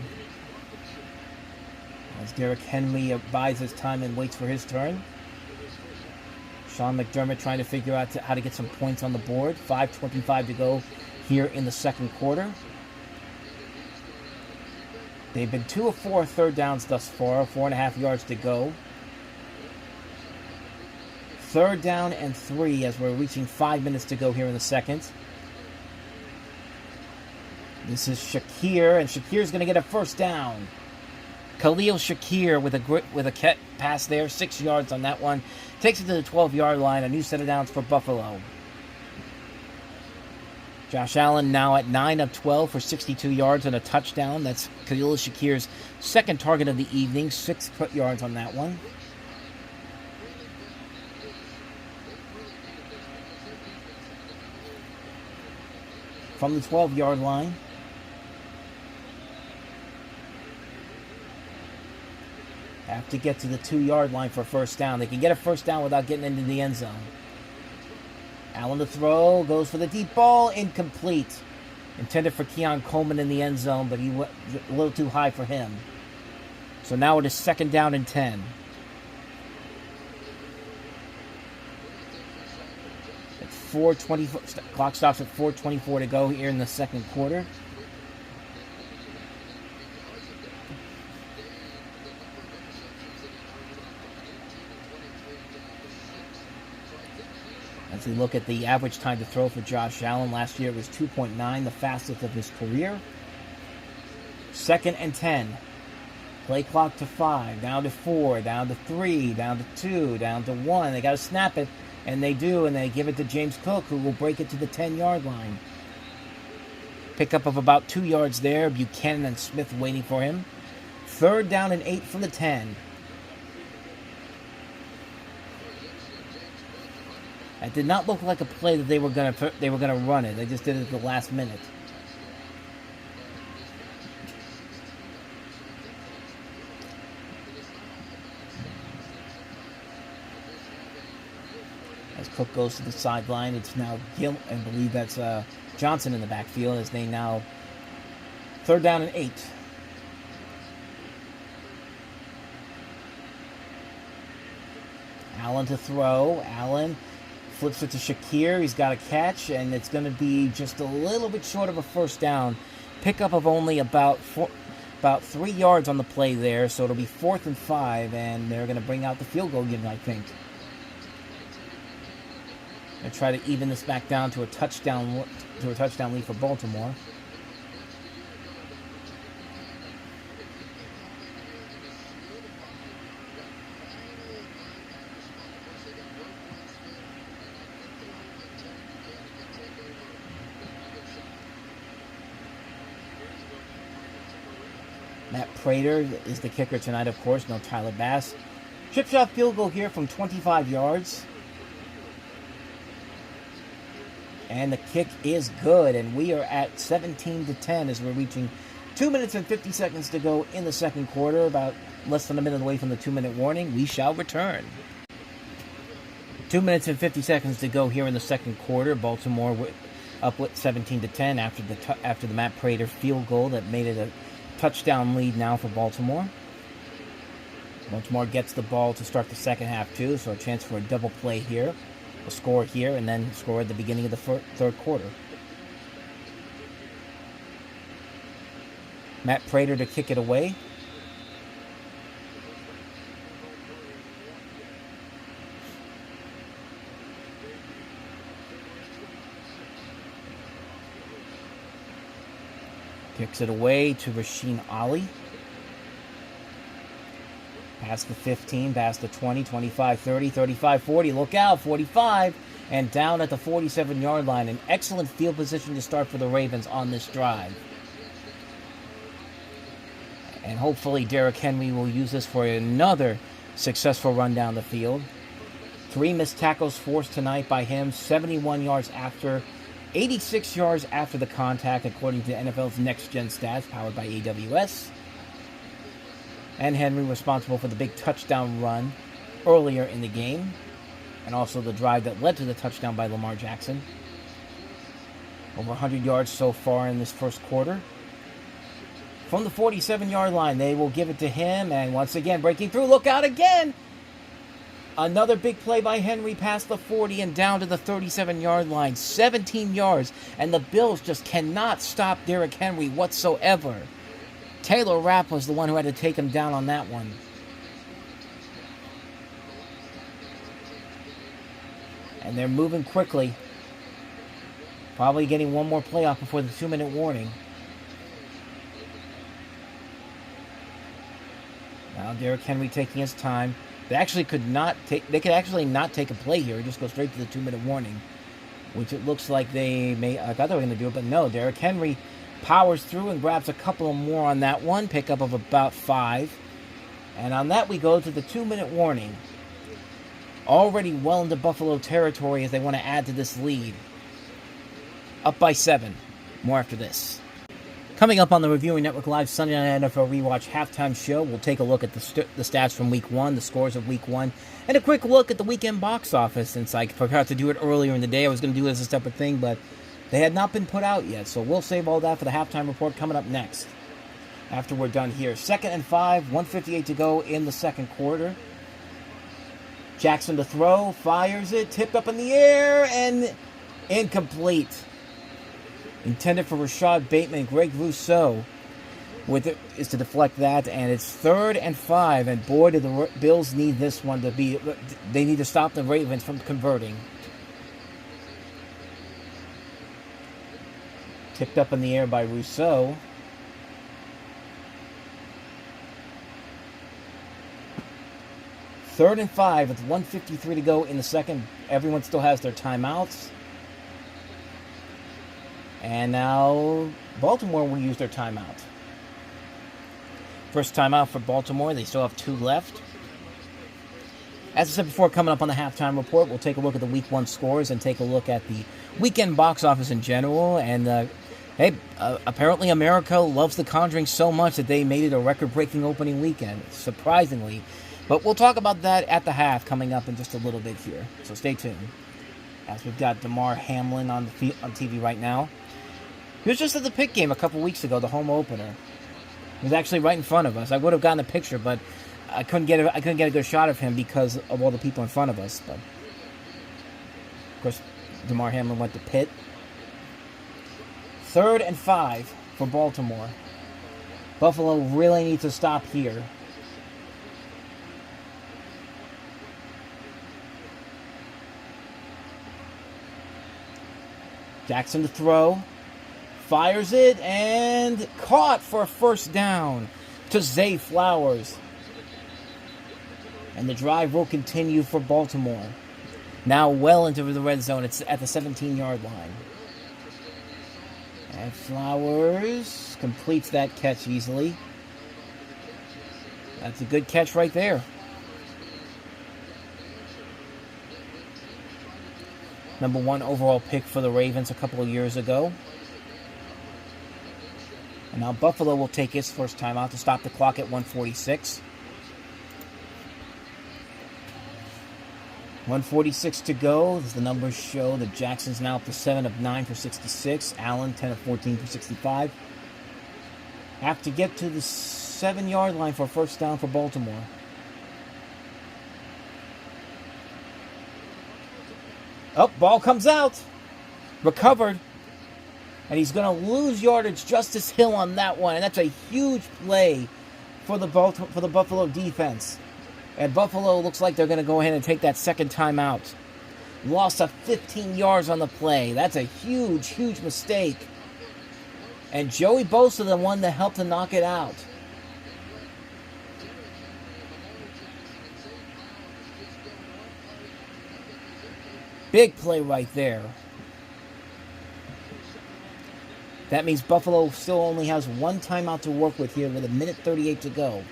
As Derrick Henry buys his time and waits for his turn. Sean McDermott trying to figure out how to get some points on the board. 5:25 to go here in the second quarter. They've been 2 of 4 third downs thus far. 4.5 yards to go. 3rd down and 3 as we're reaching 5 minutes to go here in the second. This is Shakir, and Shakir's going to get a first down. Khalil Shakir with a pass there, 6 yards on that one. Takes it to the 12-yard line, a new set of downs for Buffalo. Josh Allen now at 9 of 12 for 62 yards and a touchdown. That's Khalil Shakir's second target of the evening, 6 yards on that one. From the 12-yard line. Have to get to the 2-yard line for a first down. They can get a first down without getting into the end zone. Allen to throw, goes for the deep ball, incomplete. Intended for Keon Coleman in the end zone, but he went a little too high for him. So now it is 2nd down and 10. At 4:20, clock stops at 4:24 to go here in the second quarter. As we look at the average time to throw for Josh Allen, last year it was 2.9, the fastest of his career. 2nd and 10. Play clock to 5, down to 4, down to 3, down to 2, down to 1. They got to snap it, and they do, and they give it to James Cook, who will break it to the 10-yard line. Pickup of about 2 yards there. Buchanan and Smith waiting for him. 3rd down and 8 from the 10. It did not look like a play that they were gonna run it. They just did it at the last minute. As Cook goes to the sideline, it's now Gil, I believe that's Johnson in the backfield as they now 3rd down and 8. Allen to throw. Allen flips it to Shakir. He's got a catch, and it's going to be just a little bit short of a first down. Pickup of only about 3 yards on the play there, so it'll be 4th and 5, and they're going to bring out the field goal unit, I think. And try to even this back down to a touchdown lead for Baltimore. Matt Prater is the kicker tonight, of course. No Tyler Bass. Chip shot field goal here from 25 yards. And the kick is good, and we are at 17-10 as we're reaching 2 minutes and 50 seconds to go in the second quarter, about less than a minute away from the 2-minute warning. We shall return. 2 minutes and 50 seconds to go here in the second quarter. Baltimore up with 17-10 after the Matt Prater field goal that made it a touchdown lead now for Baltimore. Baltimore gets the ball to start the second half too, so a chance for a double play here. A score here, and then score at the beginning of the third quarter. Matt Prater to kick it away. Kicks it away to Rasheen Ali. Past the 15, past the 20, 25, 30, 35, 40. Look out, 45. And down at the 47-yard line. An excellent field position to start for the Ravens on this drive. And hopefully Derrick Henry will use this for another successful run down the field. 3 missed tackles forced tonight by him. 71 yards after, 86 yards after the contact, according to NFL's Next Gen Stats, powered by AWS. And Henry responsible for the big touchdown run earlier in the game, and also the drive that led to the touchdown by Lamar Jackson. Over 100 yards so far in this first quarter. From the 47-yard line, they will give it to him, and once again, breaking through, look out again! Another big play by Henry past the 40 and down to the 37-yard line. 17 yards, and the Bills just cannot stop Derrick Henry whatsoever. Taylor Rapp was the one who had to take him down on that one. And they're moving quickly. Probably getting one more play off before the 2-minute warning. Now Derrick Henry taking his time. They could actually not take a play here. Just go straight to the 2-minute warning, which it looks like I thought they were going to do it, but no. Derrick Henry powers through and grabs a couple more on that one. Pickup of about 5. And on that we go to the 2-minute warning. Already well into Buffalo territory as they want to add to this lead. Up by 7. More after this. Coming up on the Reviewing Network Live Sunday Night NFL Rewatch halftime show, we'll take a look at the stats from Week 1, the scores of Week 1, and a quick look at the weekend box office. Since I forgot to do it earlier in the day, I was going to do it as a separate thing, but they had not been put out yet, so we'll save all that for the halftime report coming up next. After we're done here. 2nd and 5, 1:58 to go in the second quarter. Jackson to throw, fires it, tipped up in the air, and incomplete. Intended for Rashad Bateman. Greg Rousseau is to deflect that, and it's 3rd and 5, and boy, do the Bills need this one to be. They need to stop the Ravens from converting. Tipped up in the air by Rousseau. Third and 5 with 1:53 to go in the second. Everyone still has their timeouts. And now Baltimore will use their timeout. First timeout for Baltimore. They still have 2 left. As I said before, coming up on the halftime report, we'll take a look at the Week 1 scores and take a look at the weekend box office in general. And apparently America loves The Conjuring so much that they made it a record-breaking opening weekend, surprisingly. But we'll talk about that at the half coming up in just a little bit here. So stay tuned. As we've got Damar Hamlin on TV right now. He was just at the Pitt game a couple weeks ago, the home opener. He was actually right in front of us. I would have gotten a picture, but I couldn't get a good shot of him because of all the people in front of us. But of course, Damar Hamlin went to Pitt. 3rd and 5 for Baltimore. Buffalo really needs to stop here. Jackson to throw. Fires it, and caught for a first down to Zay Flowers. And the drive will continue for Baltimore. Now well into the red zone. It's at the 17-yard line. And Flowers completes that catch easily. That's a good catch right there. Number 1 overall pick for the Ravens a couple of years ago. And now Buffalo will take its first timeout to stop the clock at 1:46. 1:46 to go. As the numbers show that Jackson's now up to 7 of 9 for 66. Allen 10 of 14 for 65. Have to get to the 7-yard line for a first down for Baltimore. Oh, ball comes out. Recovered. And he's going to lose yardage. Justice Hill on that one. And that's a huge play for the Buffalo defense. And Buffalo looks like they're going to go ahead and take that second timeout. Loss of 15 yards on the play. That's a huge, huge mistake. And Joey Bosa, the one that helped to knock it out. Big play right there. That means Buffalo still only has one timeout to work with here with 1:38 to go.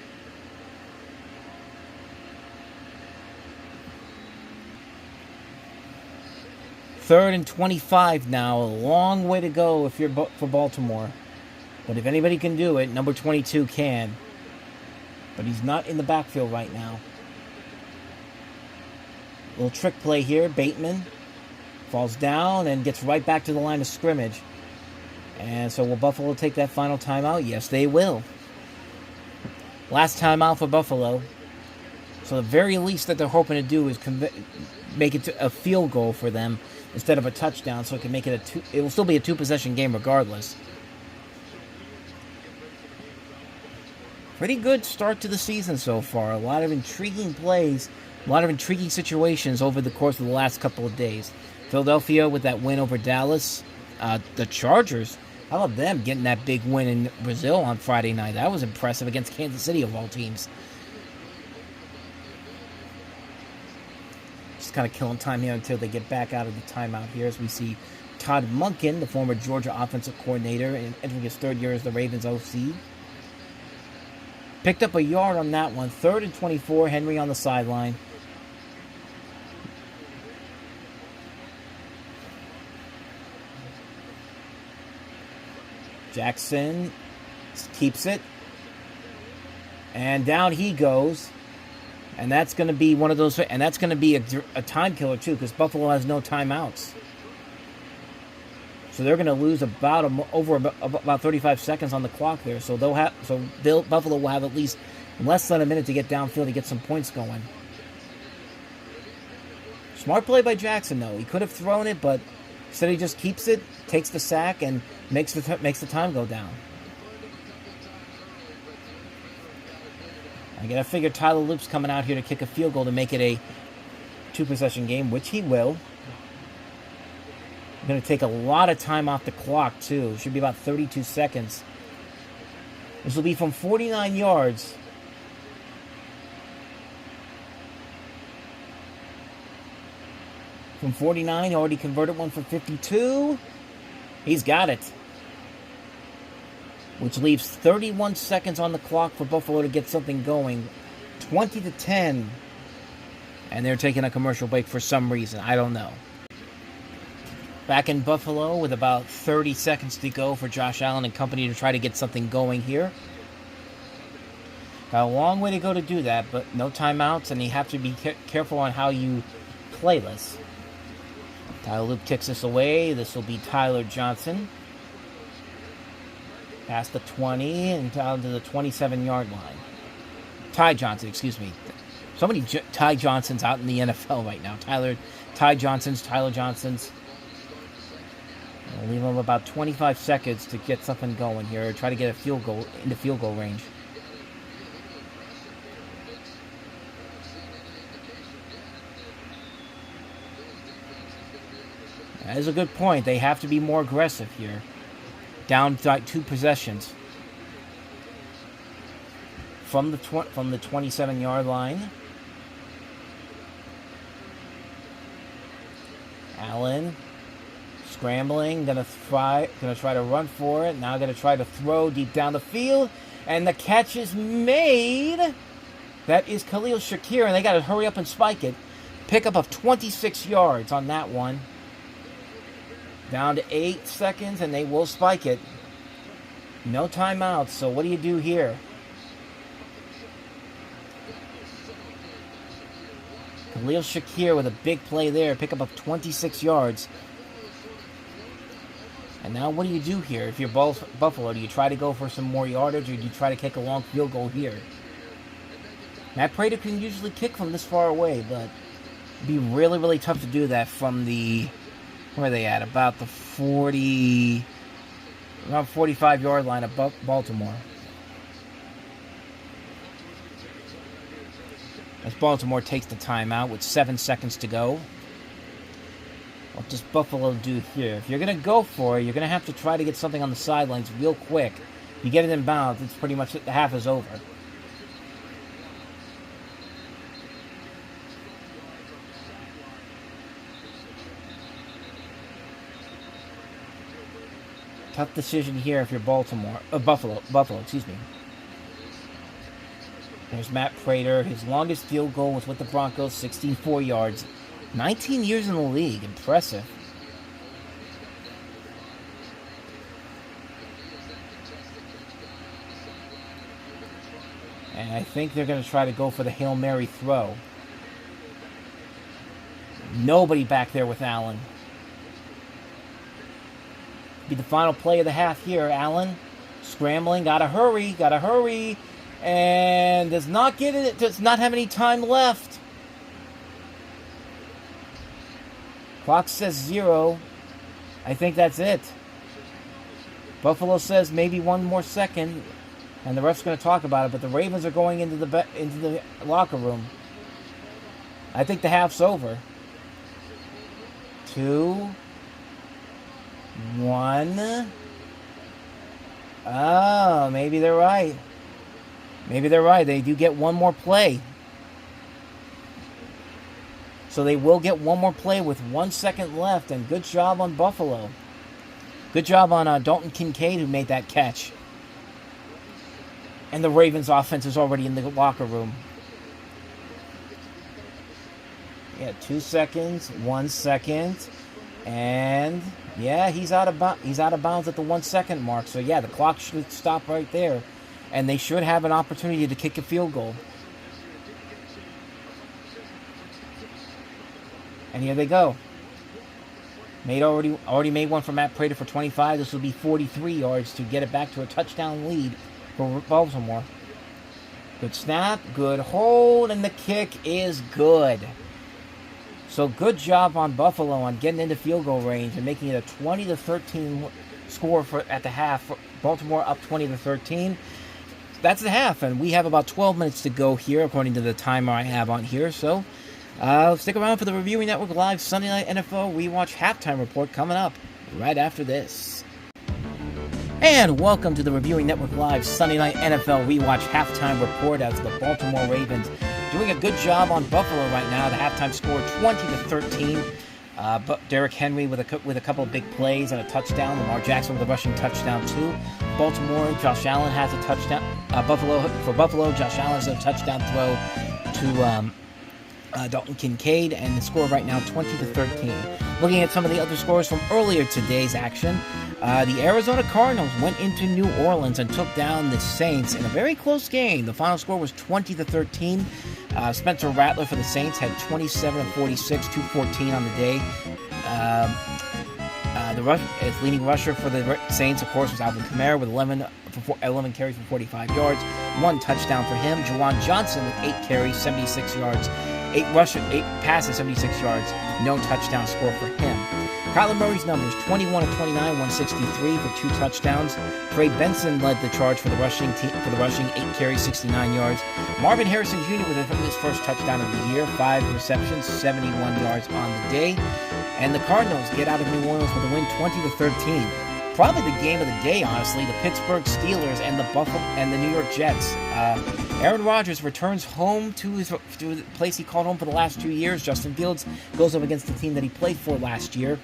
Third and 25 now. A long way to go if you're for Baltimore. But if anybody can do it, number 22 can. But he's not in the backfield right now. Little trick play here. Bateman falls down and gets right back to the line of scrimmage. And so will Buffalo take that final timeout? Yes, they will. Last timeout for Buffalo. So the very least that they're hoping to do is make it to a field goal for them instead of a touchdown, so it can make it it will still be a 2-possession game regardless. Pretty good start to the season so far. A lot of intriguing plays, a lot of intriguing situations over the course of the last couple of days. Philadelphia with that win over Dallas. The Chargers, I love them getting that big win in Brazil on Friday night. That was impressive against Kansas City of all teams. Just kind of killing time here until they get back out of the timeout here as we see Todd Monken, the former Georgia offensive coordinator, and entering his third year as the Ravens OC. Picked up a yard on that one. 3rd and 24, Henry on the sideline. Jackson keeps it. And down he goes. And that's going to be one of those, and that's going to be a time killer too, because Buffalo has no timeouts. So they're going to lose about 35 seconds on the clock there. So Buffalo will have at least less than a minute to get downfield to get some points going. Smart play by Jackson though. He could have thrown it, but instead he just keeps it, takes the sack, and makes the time go down. I gotta figure Tyler Loop's coming out here to kick a field goal to make it a 2-possession game, which he will. Going to take a lot of time off the clock, too. It should be about 32 seconds. This will be from 49 yards. From 49, already converted one from 52. He's got it. Which leaves 31 seconds on the clock for Buffalo to get something going. 20-10. And they're taking a commercial break for some reason. I don't know. Back in Buffalo with about 30 seconds to go for Josh Allen and company to try to get something going here. Got a long way to go to do that, but no timeouts, and you have to be careful on how you play this. Tyler Loop kicks this away. This will be Tyler Johnson. Past the 20 and down to the 27-yard line. Ty Johnson, excuse me. So many Ty Johnsons out in the NFL right now. Tyler Johnsons. I'll leave them about 25 seconds to get something going here. Try to get a field goal into field goal range. That is a good point. They have to be more aggressive here. Down to 2 possessions. From the 27-yard line. Allen scrambling, gonna try to run for it. Now gonna try to throw deep down the field, and the catch is made. That is Khalil Shakir, and they gotta hurry up and spike it. Pickup of 26 yards on that one. Down to 8 seconds, and they will spike it. No timeouts, so what do you do here? Khalil Shakir with a big play there, pick up 26 yards. And now what do you do here? If you're Buffalo, do you try to go for some more yardage, or do you try to kick a long field goal here? Matt Prater can usually kick from this far away, but it'd be really, really tough to do that from the, where are they at? About the 45-yard line of Baltimore. As Baltimore takes the timeout with 7 seconds to go. What does Buffalo do here? If you're going to go for it, you're going to have to try to get something on the sidelines real quick. If you get it in bounds, it's pretty much, the half is over. Tough decision here if you're Buffalo, excuse me. There's Matt Prater. His longest field goal was with the Broncos, 64 yards. 19 years in the league. Impressive. And I think they're going to try to go for the Hail Mary throw. Nobody back there with Allen. Be the final play of the half here. Allen scrambling. Gotta hurry. And does not have any time left. Clock says 0. I think that's it. Buffalo says maybe one more second, and the ref's going to talk about it. But the Ravens are going into the locker room. I think the half's over. 2, 1. Oh, maybe they're right. They do get one more play. So they will get one more play with 1 second left, and good job on Buffalo. Good job on Dalton Kincaid, who made that catch. And the Ravens offense is already in the locker room. Yeah, 2 seconds, 1 second, and yeah, he's out of bounds at the 1 second mark. So yeah, the clock should stop right there, and they should have an opportunity to kick a field goal. And here they go. Already made one for Matt Prater for 25. This will be 43 yards to get it back to a touchdown lead for Baltimore. Good snap, good hold, and the kick is good. So good job on Buffalo on getting into field goal range and making it a 20-13 score at the half. Baltimore up 20-13. That's the half, and we have about 12 minutes to go here, according to the timer I have on here. So stick around for the Reviewing Network Live Sunday Night NFL Rewatch Halftime Report coming up right after this. And welcome to the Reviewing Network Live Sunday Night NFL Rewatch Halftime Report as the Baltimore Ravens doing a good job on Buffalo right now. The halftime score 20-13. But Derrick Henry with a couple of big plays and a touchdown. Lamar Jackson with a rushing touchdown too. Baltimore, Josh Allen has a touchdown. Buffalo, Josh Allen has a touchdown throw to Dalton Kincaid, and the score right now 20-13. Looking at some of the other scores from earlier today's action, the Arizona Cardinals went into New Orleans and took down the Saints in a very close game. The final score was 20-13. Spencer Rattler for the Saints had 27 of 46, 214 on the day. The leading rusher for the Saints, of course, was Alvin Kamara with 11 carries for 45 yards, 1 touchdown for him. Juwan Johnson with 8 carries, 76 yards, 8 passes, 76 yards, no touchdown score for him. Kyler Murray's numbers, 21 of 29, 163 for 2 touchdowns. Trey Benson led the charge for the rushing 8 carries, 69 yards. Marvin Harrison Jr. with his first touchdown of the year, 5 receptions, 71 yards on the day. And the Cardinals get out of New Orleans with a win 20-13. probably the game of the day, honestly, the Pittsburgh Steelers and the New York Jets. Aaron Rodgers returns home to the place he called home for the last 2 years. Justin Fields goes up against the team that he played for last year,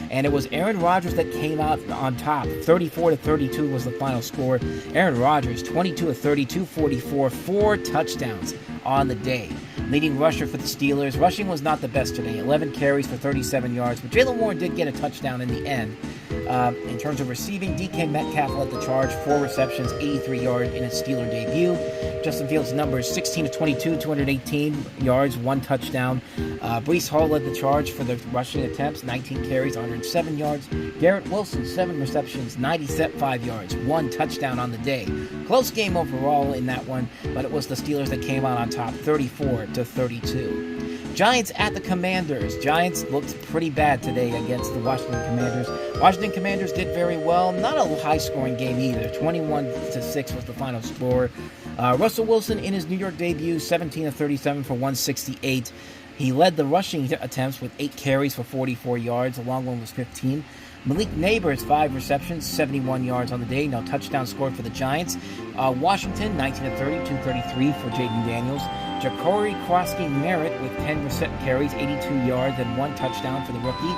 and it was Aaron Rodgers that came out on top. 34-32 was the final score. Aaron Rodgers, 22 of 32, 44, 4 touchdowns on the day. Leading rusher for the Steelers. Rushing was not the best today. 11 carries for 37 yards, but Jaylen Warren did get a touchdown in the end. In terms of receiving, DK Metcalf led the charge, 4 receptions, 83 yards in his Steeler debut. Justin Fields' numbers, 16 of 22, 218 yards, 1 touchdown. Breece Hall led the charge for the rushing attempts, 19 carries, 107 yards. Garrett Wilson, 7 receptions, 95 yards, 1 touchdown on the day. Close game overall in that one, but it was the Steelers that came out on top, 34-32. Giants at the Commanders. Giants looked pretty bad today against the Washington Commanders. Washington Commanders did very well. Not a high-scoring game either. 21-6 was the final score. Russell Wilson in his New York debut, 17 of 37 for 168. He led the rushing attempts with 8 carries for 44 yards. The long one was 15. Malik Neighbors, 5 receptions, 71 yards on the day. No touchdown scored for the Giants. Washington, 19 of 30, 233 for Jaden Daniels. Ja'Cory Krosky-Merritt with 10 carries, 82 yards, and 1 touchdown for the rookie.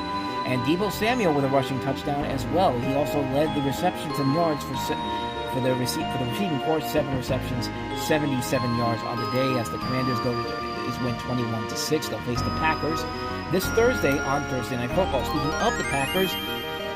And Deebo Samuel with a rushing touchdown as well. He also led the receptions and yards for the receiving corps, 7 receptions, 77 yards on the day as the Commanders win 21-6. They'll face the Packers this Thursday on Thursday Night Football. Speaking of the Packers,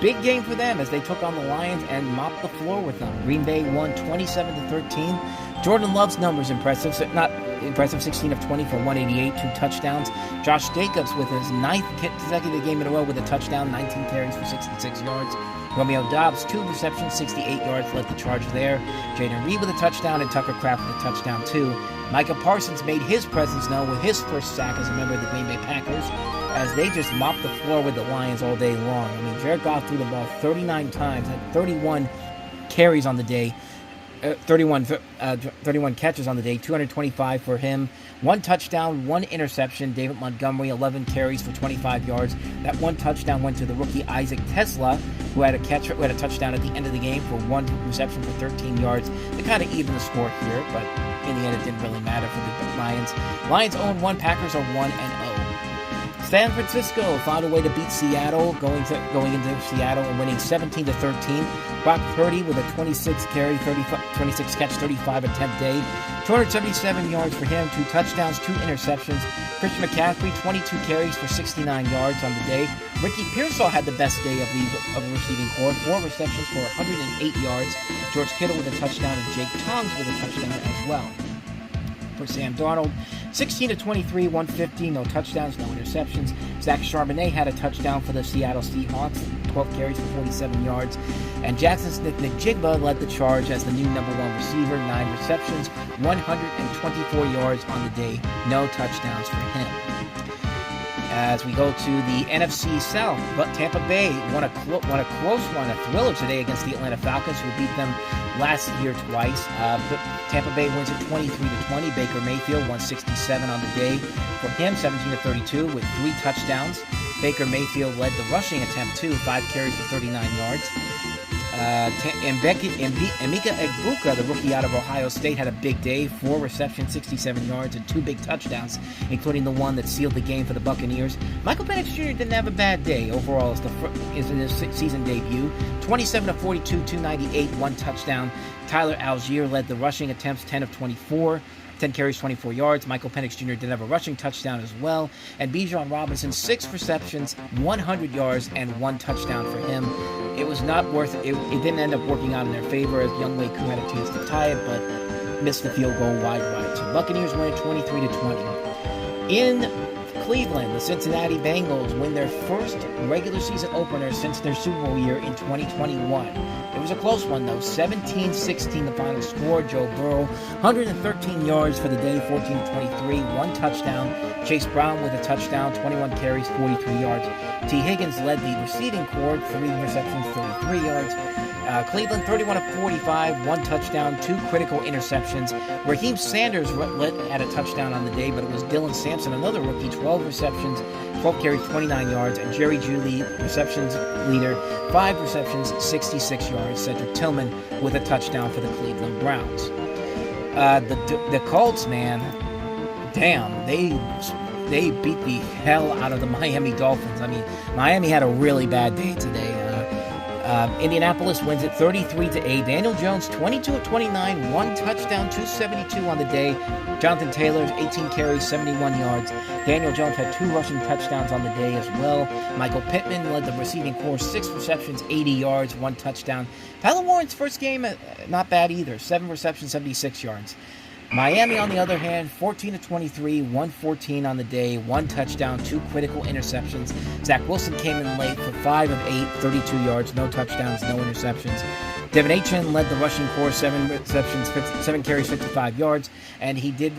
big game for them as they took on the Lions and mopped the floor with them. Green Bay won 27-13. Jordan Love's numbers impressive. Not impressive, 16 of 20 for 188, 2 touchdowns. Josh Jacobs with his 9th consecutive game in a row with a touchdown, 19 carries for 66 yards. Romeo Doubs, 2 receptions, 68 yards, led the charge there. Jaden Reed with a touchdown and Tucker Kraft with a touchdown too. Micah Parsons made his presence known with his first sack as a member of the Green Bay Packers as they just mopped the floor with the Lions all day long. I mean, Jared Goff threw the ball 39 times, had 31 carries on the day. 31 catches on the day, 225 for him, 1 touchdown, 1 interception. David Montgomery, 11 carries for 25 yards. That 1 touchdown went to the rookie Isaac Tesla, who had a touchdown at the end of the game for 1 reception for 13 yards. They kind of evened the score here, but in the end it didn't really matter for the Lions. Lions 0-1, Packers are 1-0. San Francisco found a way to beat Seattle, going into Seattle and winning 17-13. Brock Purdy with a 26 catch, 35 attempt day, 277 yards for him, 2 touchdowns, 2 interceptions. Christian McCaffrey, 22 carries for 69 yards on the day. Ricky Pearsall had the best day of the receiving corps, 4 receptions for 108 yards. George Kittle with a touchdown and Jake Tongs with a touchdown as well. For Sam Darnold, 16-23, 150, no touchdowns, no interceptions. Zach Charbonnet had a touchdown for the Seattle Seahawks, 12 carries for 47 yards. And Jackson Smith-Njigba led the charge as the new number 1 receiver, 9 receptions, 124 yards on the day, no touchdowns for him. As we go to the NFC South, but Tampa Bay won a close one, a thriller today against the Atlanta Falcons, who beat them last year twice. Tampa Bay wins it 23-20. Baker Mayfield 167 on the day. For him, 17-32 with 3 touchdowns. Baker Mayfield led the rushing attempt too, 5 carries for 39 yards. Emeka Egbuka, the rookie out of Ohio State, had a big day, 4 receptions, 67 yards, and 2 big touchdowns, including the one that sealed the game for the Buccaneers. Michael Penix Jr. didn't have a bad day overall is in his season debut. 27-42, 298, 1 touchdown. Tyler Algier led the rushing attempts, 10 of 24. 10 carries, 24 yards. Michael Penix Jr. did have a rushing touchdown as well. And Bijan Robinson, 6 receptions, 100 yards, and 1 touchdown for him. It was not worth it. It didn't end up working out in their favor as Younghoe Koo had a chance to tie it, but missed the field goal wide. So Buccaneers win it 23-20. In Cleveland, the Cincinnati Bengals win their first regular season opener since their Super Bowl year in 2021. It was a close one, though. 17-16 the final score. Joe Burrow, 113 yards for the day, 14-23, 1 touchdown. Chase Brown with a touchdown, 21 carries, 43 yards. T. Higgins led the receiving corps, 3 receptions, 33 yards. Cleveland, 31-45, 1 touchdown, 2 critical interceptions. Raheem Sanders had a touchdown on the day, but it was Dylan Sampson, another rookie, 12 receptions, 12 carries, 29 yards, and Jerry Jeudy, receptions leader, 5 receptions, 66 yards. Cedric Tillman with a touchdown for the Cleveland Browns. The Colts, man, damn, they beat the hell out of the Miami Dolphins. I mean, Miami had a really bad day today. Indianapolis wins it 33-8. Daniel Jones, 22 of 29, 1 touchdown, 272 on the day. Jonathan Taylor, 18 carries, 71 yards. Daniel Jones had 2 rushing touchdowns on the day as well. Michael Pittman led the receiving corps, 6 receptions, 80 yards, 1 touchdown. Tyler Warren's first game, not bad either. 7 receptions, 76 yards. Miami, on the other hand, 14 of 23, 114 on the day, 1 touchdown, 2 critical interceptions. Zach Wilson came in late for 5 of 8, 32 yards, no touchdowns, no interceptions. Devin Achane led the rushing corps, 7 receptions, 7 carries, 55 yards, and he did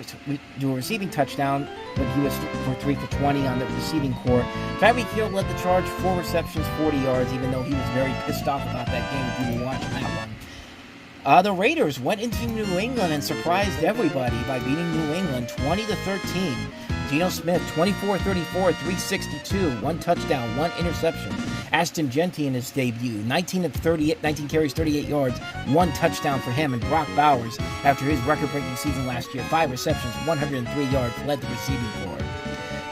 do a receiving touchdown, but he was for 3 for 20 on the receiving corps. Tyreek Hill led the charge, 4 receptions, 40 yards, even though he was very pissed off about that game if you were watching that one. The Raiders went into New England and surprised everybody by beating New England 20-13. Geno Smith, 24-34, 362, 1 touchdown, 1 interception. Ashton Genty in his debut, 19 carries, 38 yards, 1 touchdown for him. And Brock Bowers, after his record-breaking season last year, 5 receptions, 103 yards, led the receiving corps.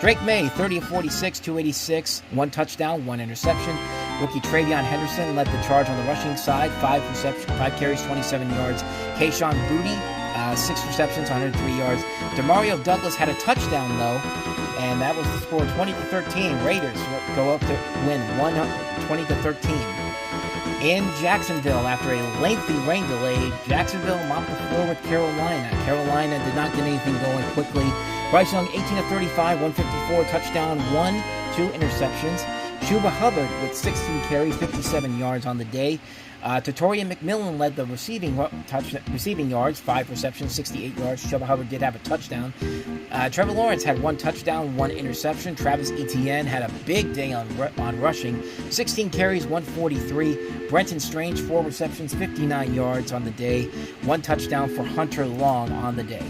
Drake May, 30 of 46, 286, 1 touchdown, 1 interception. Rookie Travion Henderson led the charge on the rushing side, 5 carries, 27 yards. Kayshon Boutte, 6 receptions, 103 yards. Demario Douglas had a touchdown, though, and that was the score, 20-13. Raiders go up to win 20-13. In Jacksonville, after a lengthy rain delay, Jacksonville mopped the floor with Carolina. Carolina did not get anything going quickly. Bryce Young, 18 of 35, 154, touchdown, 2 interceptions. Chuba Hubbard with 16 carries, 57 yards on the day. Tatorian McMillan led the receiving yards, 5 receptions, 68 yards. Chuba Hubbard did have a touchdown. Trevor Lawrence had 1 touchdown, 1 interception. Travis Etienne had a big day on rushing, 16 carries, 143. Brenton Strange, 4 receptions, 59 yards on the day. 1 touchdown for Hunter Long on the day.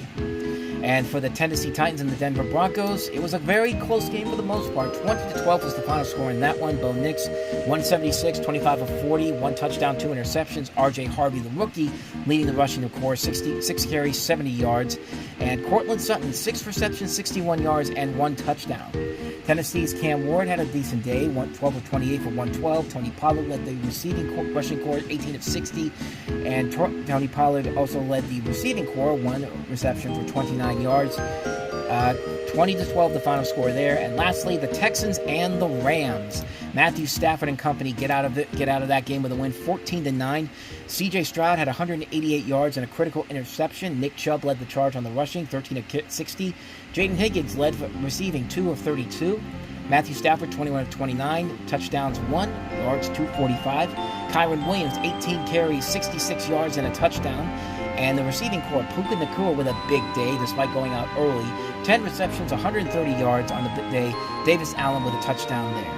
And for the Tennessee Titans and the Denver Broncos, it was a very close game for the most part. 20-12 was the final score in that one. Bo Nix, 176, 25 of 40, 1 touchdown, 2 interceptions. R.J. Harvey, the rookie, leading the rushing corps, 6 carries, 70 yards. And Cortland Sutton, 6 receptions, 61 yards, and 1 touchdown. Tennessee's Cam Ward had a decent day, 12 of 28 for 112. Tony Pollard led the rushing corps, 18 of 60. And Tony Pollard also led the receiving corps, 1 reception for 29 yards. 20-12 the final score there. And lastly, the Texans and the Rams. Matthew Stafford and company get out of that game with a win, 14-9. C.J. Stroud had 188 yards and a critical interception. Nick Chubb led the charge on the rushing, 13 of 60. Jaden Higgins led for receiving, 2 of 32. Matthew Stafford, 21 of 29, touchdowns 1, yards 245. Kyron Williams, 18 carries, 66 yards and a touchdown. And the receiving corps, Puka Nacua with a big day despite going out early. 10 receptions, 130 yards on the day. Davis Allen with a touchdown there.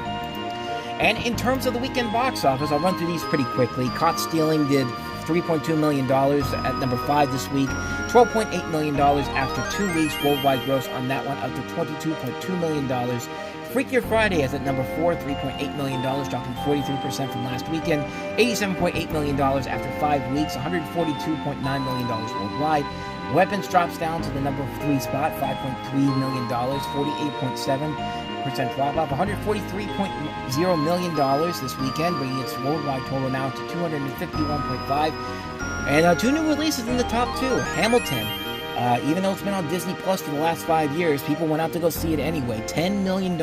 And in terms of the weekend box office, I'll run through these pretty quickly. Caught Stealing did $3.2 million at number 5 this week. $12.8 million after 2 weeks. Worldwide gross on that one up to $22.2 million. Freakier Friday is at number 4, $3.8 million, dropping 43% from last weekend. $87.8 million after 5 weeks, $142.9 million worldwide. Weapons drops down to the number 3 spot, $5.3 million, 48.7% drop off, $143.0 million this weekend, bringing its worldwide total now to $251.5. And 2 new releases in the top 2. Hamilton. Even though it's been on Disney Plus for the last 5 years, people went out to go see it anyway. $10 million,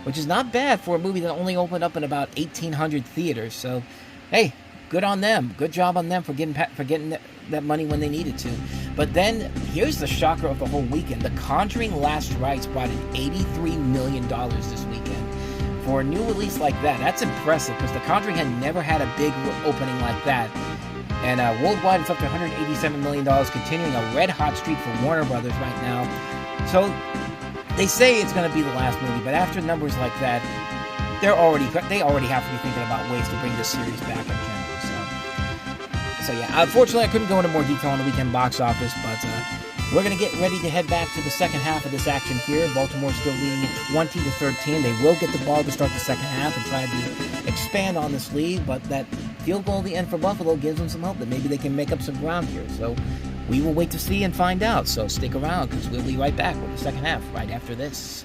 which is not bad for a movie that only opened up in about 1,800 theaters. So, hey, good on them. Good job on them for getting that money when they needed to. But then, here's the shocker of the whole weekend. The Conjuring Last Rites brought in $83 million this weekend. For a new release like that, that's impressive, because The Conjuring had never had a big opening like that. And worldwide, it's up to $187 million, continuing a red-hot streak for Warner Brothers right now. So, they say it's going to be the last movie, but after numbers like that, they already have to be thinking about ways to bring this series back in general. So yeah, unfortunately, I couldn't go into more detail on the weekend box office, but We're going to get ready to head back to the second half of this action here. Baltimore still leading it 20-13. They will get the ball to start the second half and try to expand on this lead, but that field goal at the end for Buffalo gives them some hope that maybe they can make up some ground here. So we will wait to see and find out. So stick around because we'll be right back with the second half right after this.